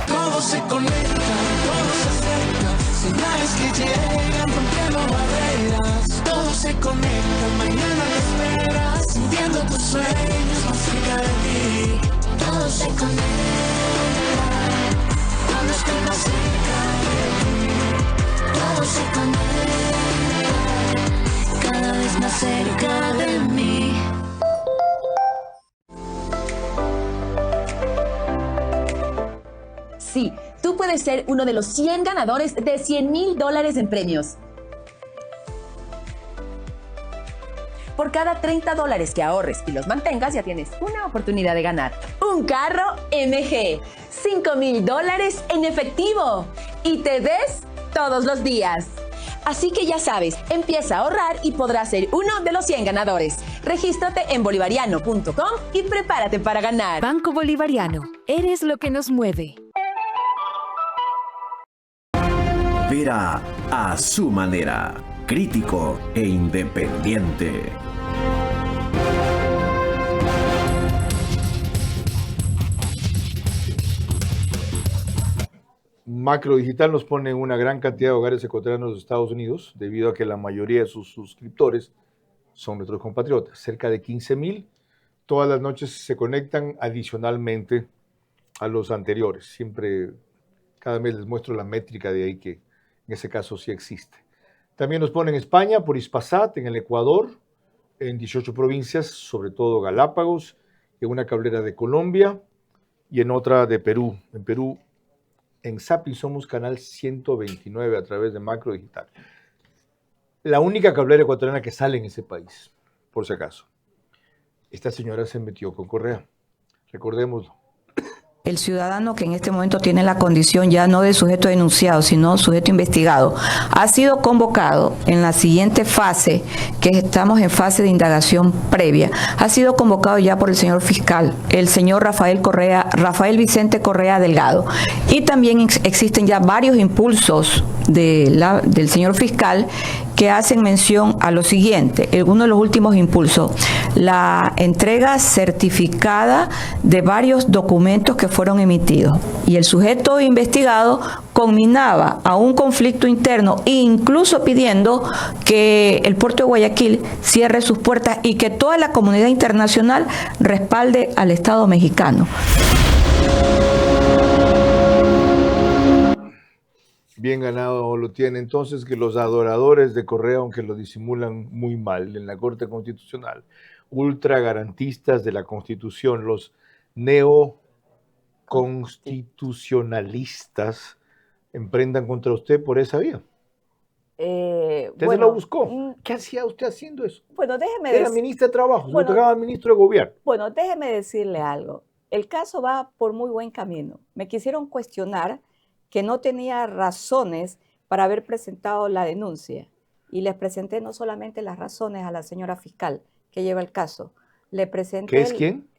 Todo se conecta, todo se acerca, señales que llegan rompiendo barreras. Todo se conecta, mañana lo esperas, sintiendo tus sueños más cerca de ti. Todo se conecta, cuando estoy más cerca de ti. Todo se conecta, cada vez más cerca de mí. Sí, tú puedes ser uno de los 100 ganadores de $100,000 en premios. Por cada $30 que ahorres y los mantengas, ya tienes una oportunidad de ganar un carro MG, $5,000 en efectivo y te des todos los días. Así que ya sabes, empieza a ahorrar y podrás ser uno de los 100 ganadores. Regístrate en bolivariano.com y prepárate para ganar. Banco Bolivariano, eres lo que nos mueve. Vera a su manera, crítico e independiente. Macro Digital nos pone en una gran cantidad de hogares ecuatorianos de Estados Unidos, debido a que la mayoría de sus suscriptores son nuestros compatriotas, cerca de 15,000. Todas las noches se conectan adicionalmente a los anteriores. Siempre, cada mes les muestro la métrica de ahí que en ese caso sí existe. También nos ponen en España por Hispasat, en el Ecuador, en 18 provincias, sobre todo Galápagos, en una cablera de Colombia y en otra de Perú. En Perú, en Zapping somos canal 129 a través de Macro Digital. La única cablera ecuatoriana que sale en ese país, por si acaso. Esta señora se metió con Correa, recordémoslo. El ciudadano que en este momento tiene la condición ya no de sujeto denunciado, sino sujeto investigado, ha sido convocado en la siguiente fase, que estamos en fase de indagación previa, ha sido convocado ya por el señor fiscal, el señor Rafael Vicente Correa Delgado. Y también existen ya varios impulsos del señor fiscal que hacen mención a lo siguiente. Uno de los últimos impulsos, la entrega certificada de varios documentos que fueron emitidos. Y el sujeto investigado conminaba a un conflicto interno e incluso pidiendo que el puerto de Guayaquil cierre sus puertas y que toda la comunidad internacional respalde al Estado mexicano. Bien ganado lo tiene entonces que los adoradores de Correa, aunque lo disimulan muy mal en la Corte Constitucional, ultra garantistas de la Constitución, los neoconstitucionalistas, emprendan contra usted por esa vía. Usted se lo buscó. ¿Qué hacía usted haciendo eso? Bueno, déjeme Era ministra de Trabajo, se tocaba ministro de Gobierno. Bueno, déjeme decirle algo. El caso va por muy buen camino. Me quisieron cuestionar que no tenía razones para haber presentado la denuncia. Y les presenté no solamente las razones a la señora fiscal que lleva el caso. Le presenté... ¿Qué es quién?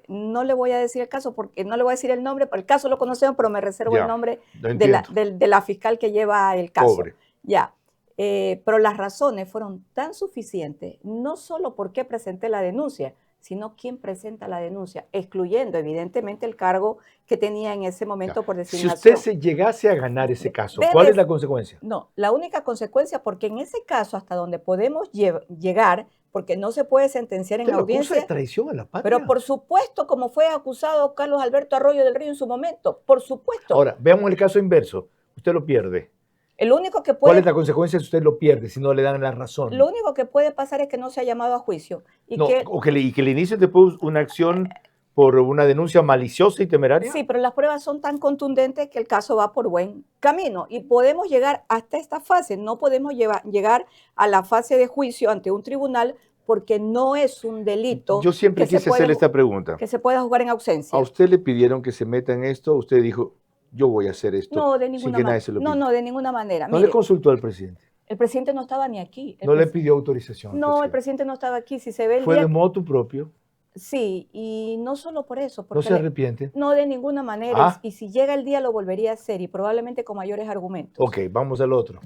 No le voy a decir el caso, porque no le voy a decir el nombre, porque el caso lo conocemos, pero me reservo el nombre de la fiscal que lleva el caso. Pobre. Ya. Pero las razones fueron tan suficientes, no solo porque presenté la denuncia, sino quién presenta la denuncia, excluyendo evidentemente el cargo que tenía en ese momento por designación. Si usted se llegase a ganar ese caso, ¿cuál es la consecuencia? No, la única consecuencia, porque en ese caso hasta donde podemos llegar, porque no se puede sentenciar en audiencia. ¿Usted lo acusa de traición a la patria? Pero por supuesto, como fue acusado Carlos Alberto Arroyo del Río en su momento, por supuesto. Ahora, veamos el caso inverso. Usted lo pierde. El único que ¿Cuál puede, es la consecuencia si usted lo pierde, si no le dan la razón? lo único que puede pasar es que no se ha llamado a juicio. Y No, que, y que le inicien después una acción por una denuncia maliciosa y temeraria. sí, pero las pruebas son tan contundentes que el caso va por buen camino y podemos llegar hasta esta fase. No podemos llegar a la fase de juicio ante un tribunal porque no es un delito. Yo siempre quise hacerle esta pregunta. Que se pueda jugar en ausencia. ¿A usted le pidieron que se meta en esto? ¿Usted dijo, yo voy a hacer esto No, de sin ninguna que manera. nadie se lo pida? No, de ninguna manera. ¿No Mire, le consultó al presidente? el presidente no estaba ni aquí. ¿No le pidió autorización? No, el presidente no estaba aquí. Si se ve el ¿Fue día... de motu propio? Sí, y no solo por eso. ¿No se arrepiente? No, de ninguna manera. Ah. Y si llega el día lo volvería a hacer y probablemente con mayores argumentos. Ok, vamos al otro.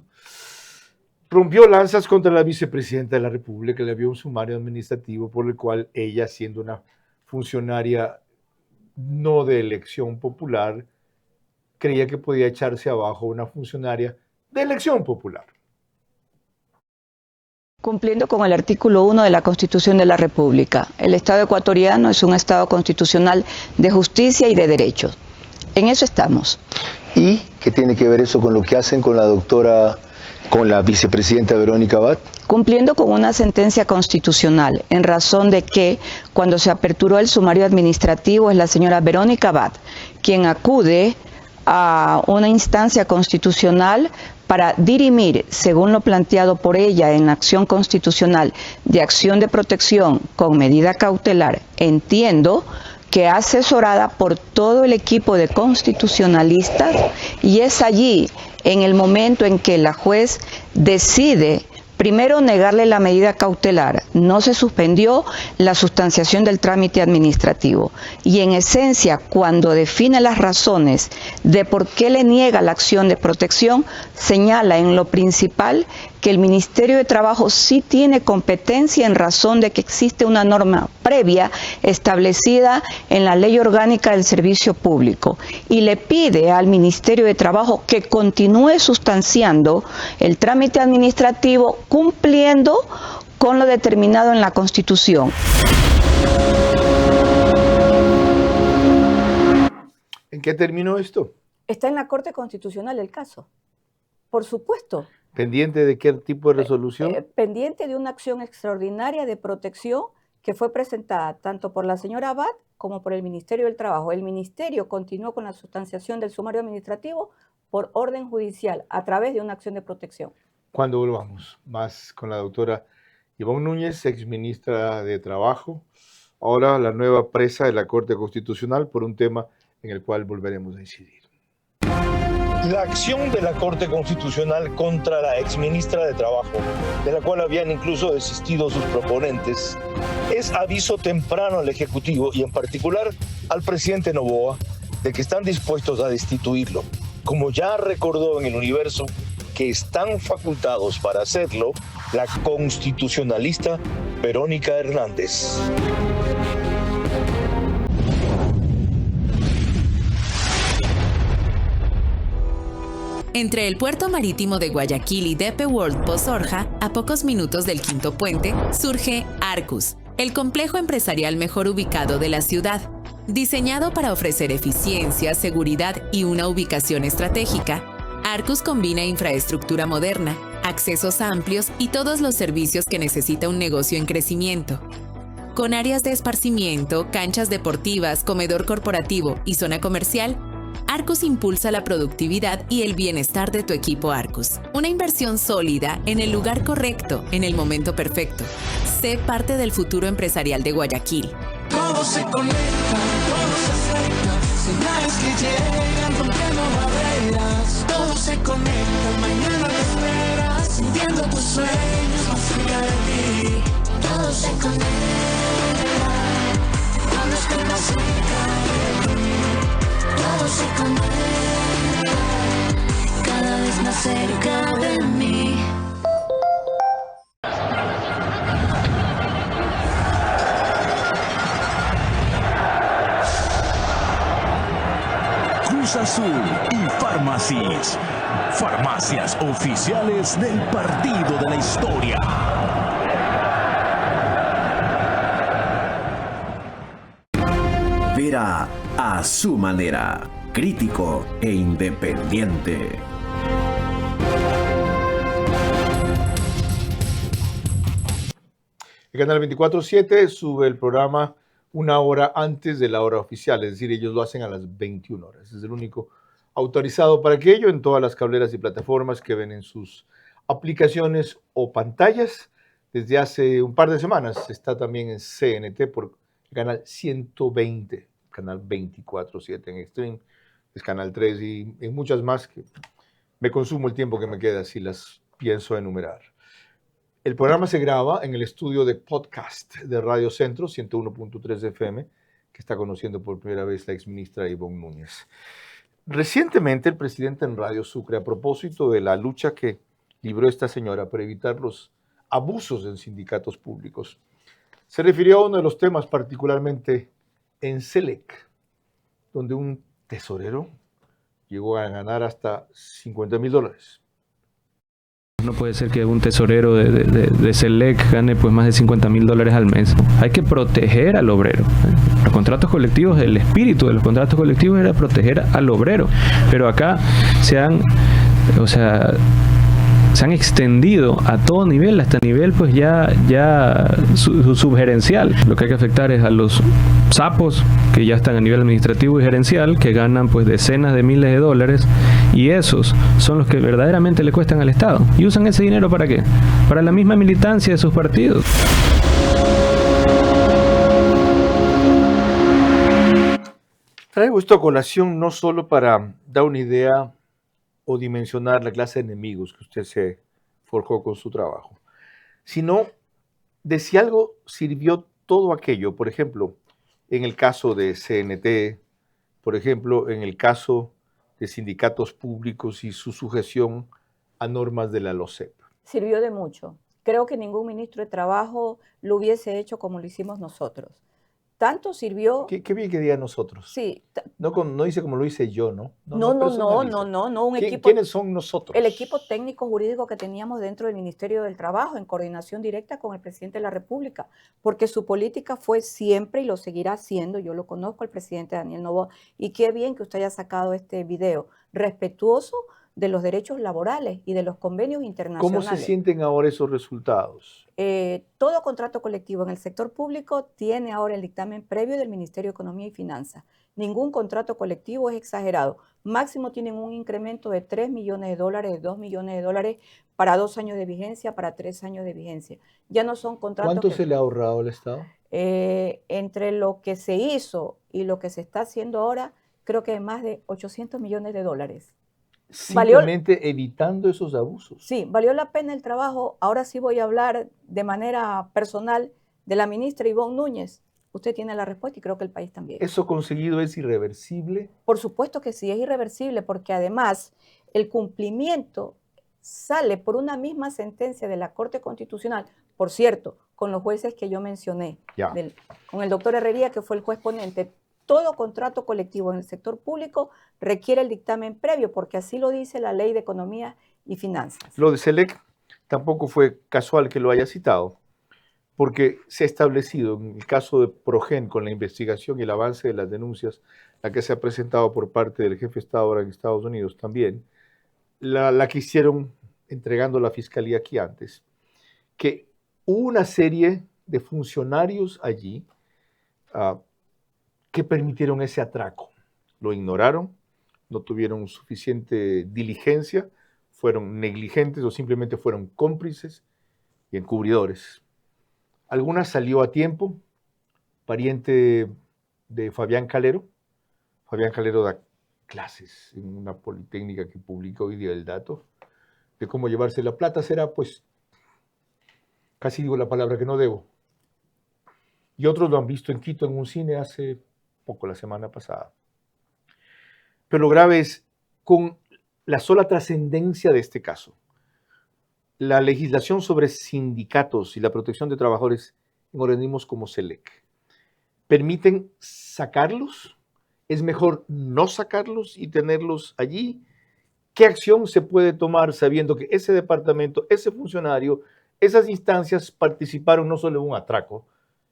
Rompió lanzas contra la vicepresidenta de la República, le había un sumario administrativo por el cual ella, siendo una funcionaria no de elección popular, creía que podía echarse abajo a una funcionaria de elección popular. Cumpliendo con el artículo 1 de la Constitución de la República, el Estado ecuatoriano es un Estado constitucional de justicia y de derechos. En eso estamos. ¿Y qué tiene que ver eso con lo que hacen con la doctora, con la vicepresidenta Verónica Abad? Cumpliendo con una sentencia constitucional, en razón de que cuando se aperturó el sumario administrativo es la señora Verónica Abad quien acude a una instancia constitucional para dirimir, según lo planteado por ella en la acción constitucional de acción de protección con medida cautelar, entiendo que asesorada por todo el equipo de constitucionalistas, y es allí, en el momento en que la juez decide primero negarle la medida cautelar, no se suspendió la sustanciación del trámite administrativo y en esencia cuando define las razones de por qué le niega la acción de protección, señala en lo principal que el Ministerio de Trabajo sí tiene competencia en razón de que existe una norma previa establecida en la Ley Orgánica del Servicio Público y le pide al Ministerio de Trabajo que continúe sustanciando el trámite administrativo cumpliendo con lo determinado en la Constitución. ¿En qué terminó esto? Está en la Corte Constitucional el caso, por supuesto. ¿Pendiente de qué tipo de resolución? Pendiente de una acción extraordinaria de protección que fue presentada tanto por la señora Abad como por el Ministerio del Trabajo. El Ministerio continuó con la sustanciación del sumario administrativo por orden judicial a través de una acción de protección. Cuando volvamos más con la doctora Ivonne Núñez, exministra de Trabajo, ahora la nueva presa de la Corte Constitucional por un tema en el cual volveremos a incidir. La acción de la Corte Constitucional contra la exministra de Trabajo, de la cual habían incluso desistido sus proponentes, es aviso temprano al Ejecutivo y en particular al presidente Noboa de que están dispuestos a destituirlo. Como ya recordó en El Universo, que están facultados para hacerlo la constitucionalista Verónica Hernández. Entre el puerto marítimo de Guayaquil y DP World Pozorja, a pocos minutos del Quinto Puente, surge Arcus, el complejo empresarial mejor ubicado de la ciudad. Diseñado para ofrecer eficiencia, seguridad y una ubicación estratégica, Arcus combina infraestructura moderna, accesos amplios y todos los servicios que necesita un negocio en crecimiento. Con áreas de esparcimiento, canchas deportivas, comedor corporativo y zona comercial, Arcus impulsa la productividad y el bienestar de tu equipo Arcus. Una inversión sólida en el lugar correcto, en el momento perfecto. Sé parte del futuro empresarial de Guayaquil. Todo se conecta, todo se acerca, señales que llegan rompiendo barreras. Todo se conecta, mañana te esperas, sintiendo tus sueños más cerca de ti. Todo se conecta, cuando estés más cerca de mí. Todo se conecta, cada vez más cerca de mí. Cruz Azul y Farmacis. Farmacias oficiales del partido de la historia. Vera a su manera, crítico e independiente. Canal 24/7 sube el programa una hora antes de la hora oficial, es decir, ellos lo hacen a las 21 horas. Es el único autorizado para aquello en todas las cableras y plataformas que ven en sus aplicaciones o pantallas. Desde hace un par de semanas está también en CNT por el canal 120, canal 24/7 en Extreme, es canal 3 y en muchas más que me consumo el tiempo que me queda si las pienso enumerar. El programa se graba en el estudio de podcast de Radio Centro 101.3 FM, que está conociendo por primera vez la exministra Ivonne Núñez. Recientemente el presidente en Radio Sucre, a propósito de la lucha que libró esta señora para evitar los abusos en sindicatos públicos, se refirió a uno de los temas particularmente en Selec, donde un tesorero llegó a ganar hasta $50,000. No puede ser que un tesorero de Selec gane pues más de $50,000 al mes. Hay que proteger al obrero. Los contratos colectivos, el espíritu de los contratos colectivos era proteger al obrero. Pero acá se han extendido a todo nivel, hasta nivel pues ya subgerencial. Lo que hay que afectar es a los sapos que ya están a nivel administrativo y gerencial, que ganan pues decenas de miles de dólares, y esos son los que verdaderamente le cuestan al Estado. ¿Y usan ese dinero para qué? Para la misma militancia de sus partidos. Traigo esto a colación no solo para dar una idea o dimensionar la clase de enemigos que usted se forjó con su trabajo, sino de si algo sirvió todo aquello, por ejemplo, en el caso de CNT, por ejemplo, en el caso de sindicatos públicos y su sujeción a normas de la LOCEP. Sirvió de mucho. Creo que ningún ministro de Trabajo lo hubiese hecho como lo hicimos nosotros. Tanto sirvió... Qué bien que diga nosotros. Sí. No dice como lo hice yo, ¿no? No. Un equipo, ¿Quiénes son nosotros? El equipo técnico jurídico que teníamos dentro del Ministerio del Trabajo, en coordinación directa con el presidente de la República, porque su política fue siempre y lo seguirá siendo, yo lo conozco al presidente Daniel Noboa, y qué bien que usted haya sacado este video, respetuoso de los derechos laborales y de los convenios internacionales. ¿Cómo se sienten ahora esos resultados? Todo contrato colectivo en el sector público tiene ahora el dictamen previo del Ministerio de Economía y Finanzas. Ningún contrato colectivo es exagerado. Máximo tienen un incremento de $3 millones, de $2 millones para 2 años de vigencia, para 3 años de vigencia. Ya no son contratos... ¿Cuánto se le ha ahorrado al Estado? Entre lo que se hizo y lo que se está haciendo ahora, creo que más de $800 millones. Simplemente evitando esos abusos. Sí, valió la pena el trabajo. Ahora sí voy a hablar de manera personal de la ministra Ivonne Núñez. Usted tiene la respuesta y creo que el país también. ¿Eso conseguido es irreversible? Por supuesto que sí, es irreversible, porque además el cumplimiento sale por una misma sentencia de la Corte Constitucional, por cierto, con los jueces que yo mencioné, con el doctor Herrería, que fue el juez ponente. Todo contrato colectivo en el sector público requiere el dictamen previo, porque así lo dice la Ley de Economía y Finanzas. Lo de Selec tampoco fue casual que lo haya citado, porque se ha establecido en el caso de Progen, con la investigación y el avance de las denuncias, la que se ha presentado por parte del jefe de Estado ahora en Estados Unidos también, la que hicieron entregando la fiscalía aquí antes, que hubo una serie de funcionarios allí que permitieron ese atraco. Lo ignoraron, no tuvieron suficiente diligencia, fueron negligentes o simplemente fueron cómplices y encubridores. Alguna salió a tiempo, pariente de Fabián Calero. Fabián Calero da clases en una politécnica que publica hoy día el dato de cómo llevarse la plata. Será, pues, casi digo la palabra que no debo. Y otros lo han visto en Quito en un cine hace poco, la semana pasada. Pero lo grave es, con la sola trascendencia de este caso, la legislación sobre sindicatos y la protección de trabajadores en organismos como Selec, ¿permiten sacarlos? ¿Es mejor no sacarlos y tenerlos allí? ¿Qué acción se puede tomar sabiendo que ese departamento, ese funcionario, esas instancias participaron no solo en un atraco,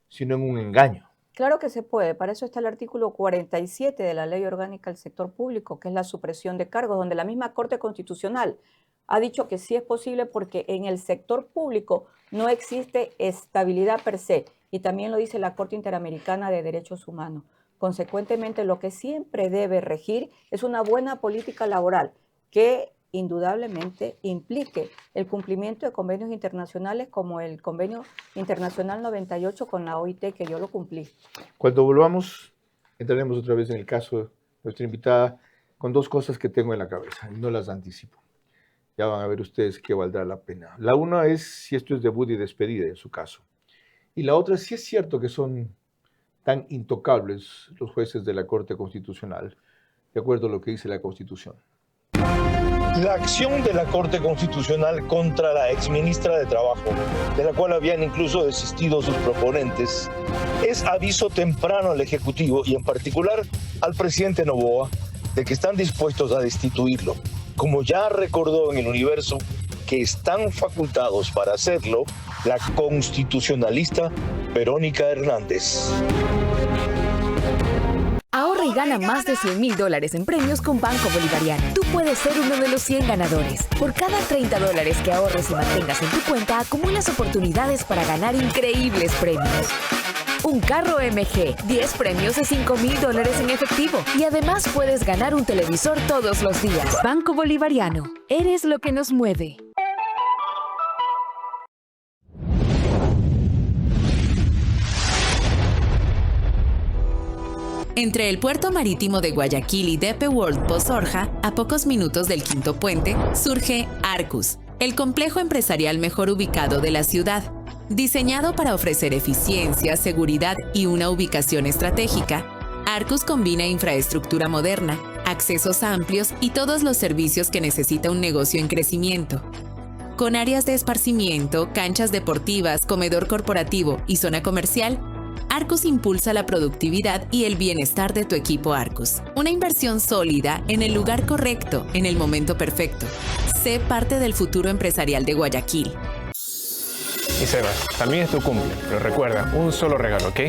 sino en un engaño? Claro que se puede. Para eso está el artículo 47 de la Ley Orgánica del Sector Público, que es la supresión de cargos, donde la misma Corte Constitucional ha dicho que sí es posible, porque en el sector público no existe estabilidad per se, y también lo dice la Corte Interamericana de Derechos Humanos. Consecuentemente, lo que siempre debe regir es una buena política laboral que indudablemente implique el cumplimiento de convenios internacionales como el Convenio Internacional 98 con la OIT, que yo lo cumplí. Cuando volvamos, entraremos otra vez en el caso de nuestra invitada con dos cosas que tengo en la cabeza y no las anticipo. Ya van a ver ustedes que valdrá la pena. La una es si esto es debut y despedida en su caso. Y la otra es si es cierto que son tan intocables los jueces de la Corte Constitucional, de acuerdo a lo que dice la Constitución. La acción de la Corte Constitucional contra la exministra de Trabajo, de la cual habían incluso desistido sus proponentes, es aviso temprano al Ejecutivo y en particular al presidente Noboa de que están dispuestos a destituirlo. Como ya recordó en El Universo, que están facultados para hacerlo la constitucionalista Verónica Hernández. Ahorra y gana más de $100,000 en premios con Banco Bolivariano. Tú puedes ser uno de los 100 ganadores. Por cada $30 que ahorres y mantengas en tu cuenta, acumulas oportunidades para ganar increíbles premios. Un carro MG, 10 premios de $5,000 en efectivo. Y además puedes ganar un televisor todos los días. Banco Bolivariano. Eres lo que nos mueve. Entre el puerto marítimo de Guayaquil y DP World Pozorja, a pocos minutos del Quinto Puente, surge Arcus, el complejo empresarial mejor ubicado de la ciudad. Diseñado para ofrecer eficiencia, seguridad y una ubicación estratégica, Arcus combina infraestructura moderna, accesos amplios y todos los servicios que necesita un negocio en crecimiento. Con áreas de esparcimiento, canchas deportivas, comedor corporativo y zona comercial, Arcus impulsa la productividad y el bienestar de tu equipo Arcus. Una inversión sólida en el lugar correcto, en el momento perfecto. Sé parte del futuro empresarial de Guayaquil. Y Sebas, también es tu cumple, pero recuerda, un solo regalo, ¿ok?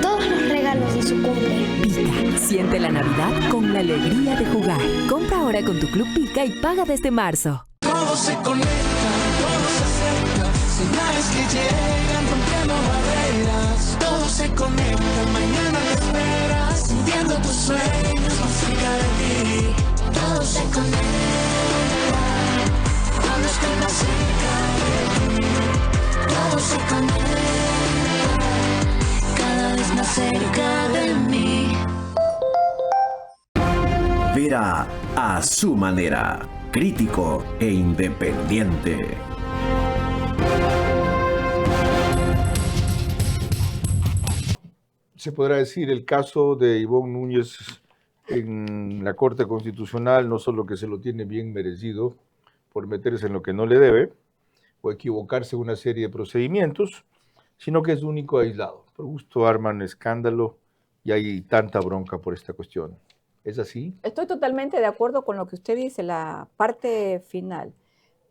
Todos los regalos de su cumple. Pica, siente la Navidad con la alegría de jugar. Compra ahora con tu Club Pica y paga desde marzo. Todo se conecta, todo se acerca, señales que llegan rompiendo barreras. Todo se conecta, mañana te esperas, sintiendo tus sueños más cerca de ti. Todo se conecta, cuando estés más cerca de ti. Todo se conecta, más cerca de mí. Vera a su manera, crítico e independiente. Se podrá decir el caso de Ivonne Núñez en la Corte Constitucional, no solo que se lo tiene bien merecido por meterse en lo que no le debe o equivocarse en una serie de procedimientos, sino que es único aislado. Por gusto arman escándalo y hay tanta bronca por esta cuestión. ¿Es así? Estoy totalmente de acuerdo con lo que usted dice, la parte final.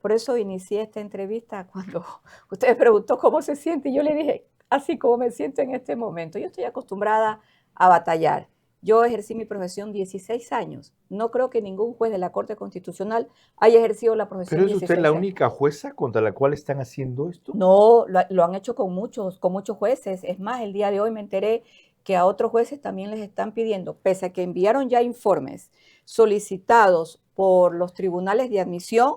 Por eso inicié esta entrevista cuando usted me preguntó cómo se siente y yo le dije, así como me siento en este momento. Yo estoy acostumbrada a batallar. Yo ejercí mi profesión 16 años. No creo que ningún juez de la Corte Constitucional haya ejercido la profesión 16 años. ¿Pero es usted la única jueza contra la cual están haciendo esto? No, lo han hecho con muchos jueces. Es más, el día de hoy me enteré que a otros jueces también les están pidiendo, pese a que enviaron ya informes solicitados por los tribunales de admisión,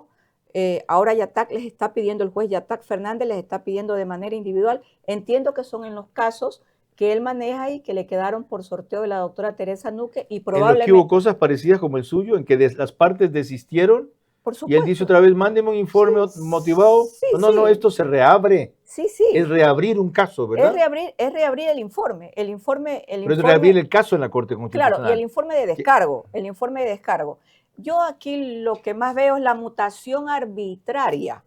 ahora Yatak les está pidiendo, el juez Yatak Fernández les está pidiendo de manera individual. Entiendo que son en los casos que él maneja y que le quedaron por sorteo de la doctora Teresa Nuque y probablemente... ¿En los que hubo cosas parecidas como el suyo, en que las partes desistieron? Por supuesto. Y él dice otra vez, mándeme un informe motivado. Sí, no, esto se reabre. Sí, sí. Es reabrir un caso, ¿verdad? Es reabrir el informe. Pero es reabrir el caso en la Corte Constitucional. Claro, y el informe de descargo. Yo aquí lo que más veo es la mutación arbitraria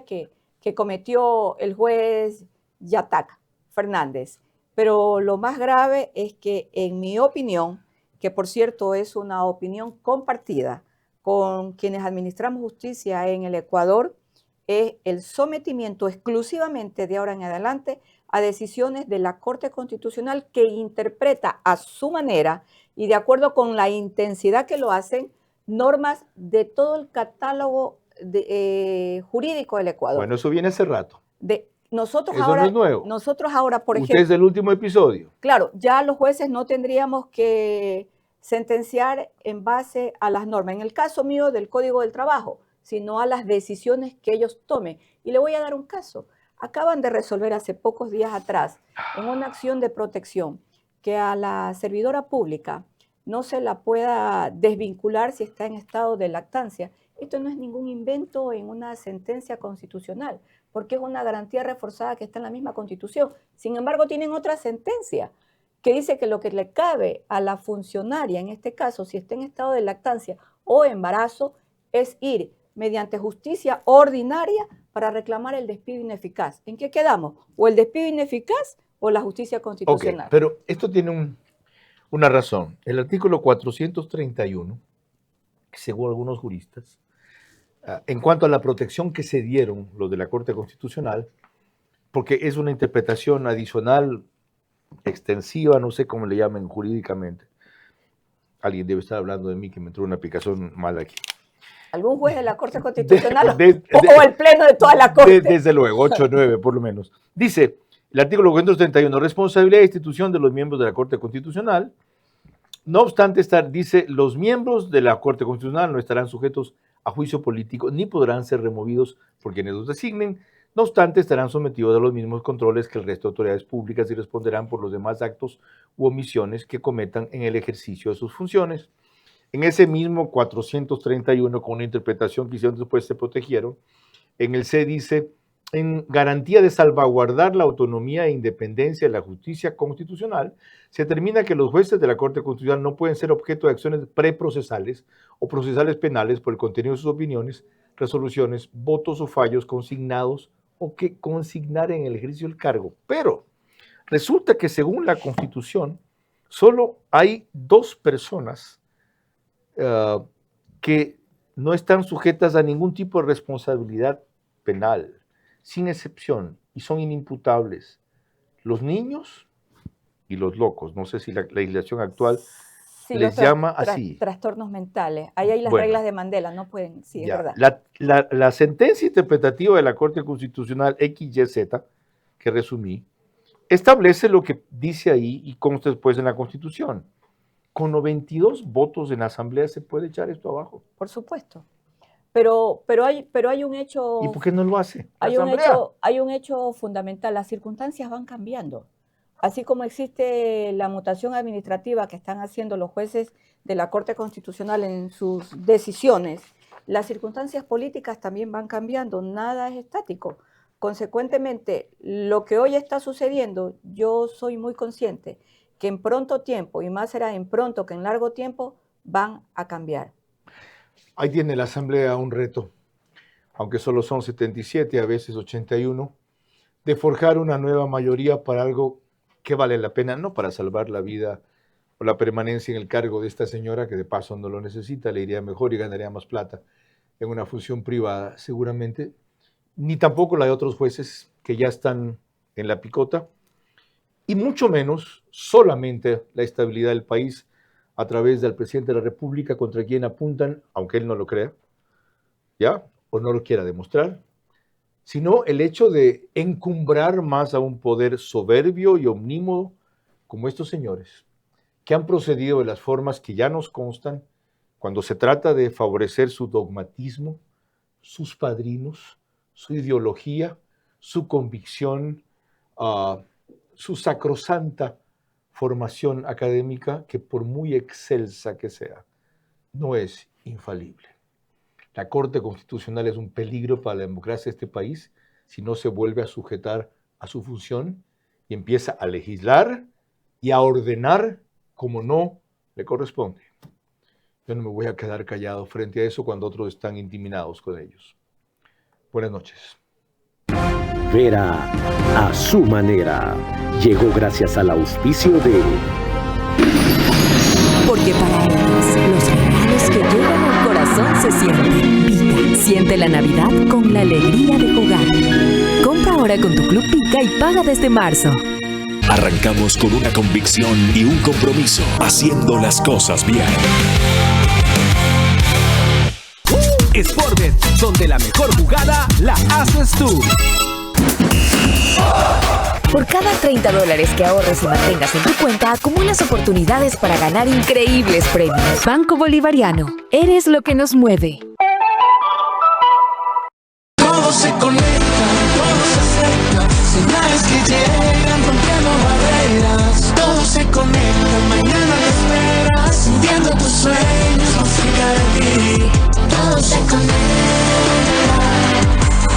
que cometió el juez Yatak Fernández. Pero lo más grave es que, en mi opinión, que por cierto es una opinión compartida con quienes administramos justicia en el Ecuador, es el sometimiento exclusivamente de ahora en adelante a decisiones de la Corte Constitucional que interpreta a su manera y de acuerdo con la intensidad que lo hacen, normas de todo el catálogo jurídico del Ecuador. Bueno, eso viene hace rato. Nosotros eso ahora, no es nuevo. Nosotros ahora, por Usted ejemplo... es el último episodio. Claro, ya los jueces no tendríamos que sentenciar en base a las normas, en el caso mío del Código del Trabajo, sino a las decisiones que ellos tomen. Y le voy a dar un caso. Acaban de resolver hace pocos días atrás, en una acción de protección, que a la servidora pública no se la pueda desvincular si está en estado de lactancia. Esto no es ningún invento en una sentencia constitucional, porque es una garantía reforzada que está en la misma Constitución. Sin embargo, tienen otra sentencia que dice que lo que le cabe a la funcionaria, en este caso, si está en estado de lactancia o embarazo, es ir mediante justicia ordinaria para reclamar el despido ineficaz. ¿En qué quedamos? ¿O el despido ineficaz o la justicia constitucional? Okay, pero esto tiene una razón. El artículo 431, según algunos juristas, en cuanto a la protección que se dieron los de la Corte Constitucional, porque es una interpretación adicional, extensiva, no sé cómo le llamen jurídicamente. Alguien debe estar hablando de mí que me entró una aplicación mal aquí. ¿Algún juez de la Corte Constitucional o el pleno de toda la Corte? Desde luego, 8 o 9 por lo menos. Dice el artículo 431, responsabilidad de institución de los miembros de la Corte Constitucional. No obstante, dice, los miembros de la Corte Constitucional no estarán sujetos a juicio político ni podrán ser removidos por quienes los designen. No obstante, estarán sometidos a los mismos controles que el resto de autoridades públicas y responderán por los demás actos u omisiones que cometan en el ejercicio de sus funciones. En ese mismo 431, con una interpretación que hicieron después, se protegieron. En el C dice, en garantía de salvaguardar la autonomía e independencia de la justicia constitucional, se determina que los jueces de la Corte Constitucional no pueden ser objeto de acciones preprocesales o procesales penales por el contenido de sus opiniones, resoluciones, votos o fallos consignados o que consignar en el ejercicio del cargo. Pero resulta que según la Constitución, solo hay 2 personas que no están sujetas a ningún tipo de responsabilidad penal, sin excepción, y son inimputables. Los niños y los locos. No sé si la legislación actual les llama así. Trastornos mentales. Ahí hay las reglas de Mandela, no pueden, sí, ya, es verdad. La sentencia interpretativa de la Corte Constitucional XYZ, que resumí, establece lo que dice ahí y consta después en la Constitución. Con 92 votos en la Asamblea se puede echar esto abajo. Por supuesto. Pero hay un hecho... ¿Y por qué no lo hace? Hay un hecho fundamental. Las circunstancias van cambiando. Así como existe la mutación administrativa que están haciendo los jueces de la Corte Constitucional en sus decisiones, las circunstancias políticas también van cambiando. Nada es estático. Consecuentemente, lo que hoy está sucediendo, yo soy muy consciente que en pronto tiempo, y más será en pronto que en largo tiempo, van a cambiar. Ahí tiene la Asamblea un reto, aunque solo son 77, a veces 81, de forjar una nueva mayoría para algo que vale la pena, no para salvar la vida o la permanencia en el cargo de esta señora, que de paso no lo necesita, le iría mejor y ganaría más plata en una función privada seguramente, ni tampoco la de otros jueces que ya están en la picota, y mucho menos solamente la estabilidad del país a través del presidente de la República, contra quien apuntan, aunque él no lo crea, ¿ya? O no lo quiera demostrar, sino el hecho de encumbrar más a un poder soberbio y omnímodo como estos señores, que han procedido de las formas que ya nos constan cuando se trata de favorecer su dogmatismo, sus padrinos, su ideología, su convicción, su sacrosanta formación académica, que por muy excelsa que sea, no es infalible. La Corte Constitucional es un peligro para la democracia de este país si no se vuelve a sujetar a su función y empieza a legislar y a ordenar como no le corresponde. Yo no me voy a quedar callado frente a eso cuando otros están intimidados con ellos. Buenas noches. Vera a su manera llegó gracias al auspicio de Porque para ellos, los regalos que llegan al corazón se sienten. Pika, siente la Navidad con la alegría de jugar. Compra ahora con tu Club Pika y paga desde marzo. Arrancamos con una convicción y un compromiso, haciendo las cosas bien. Sportbet, donde la mejor jugada la haces tú. Por cada $30 que ahorres y mantengas en tu cuenta, acumulas oportunidades para ganar increíbles premios. Banco Bolivariano, eres lo que nos mueve. Todo se conecta, todo se acerca, señales que llegan rompiendo barreras. Todo se conecta, mañana te esperas, hundiendo tus sueños, no cerca de ti. Todo se conecta,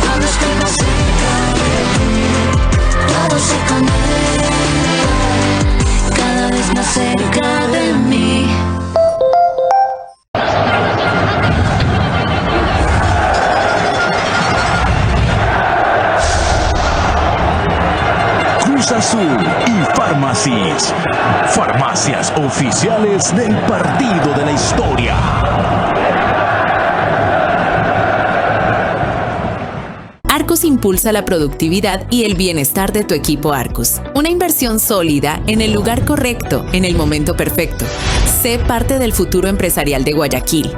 todo está más cerca de ti. Todo se conecta, cada vez más cerca de mí. Cruz Azul y Farmacis. Farmacias oficiales del partido de la historia. Arcus impulsa la productividad y el bienestar de tu equipo Arcus. Una inversión sólida en el lugar correcto, en el momento perfecto. Sé parte del futuro empresarial de Guayaquil.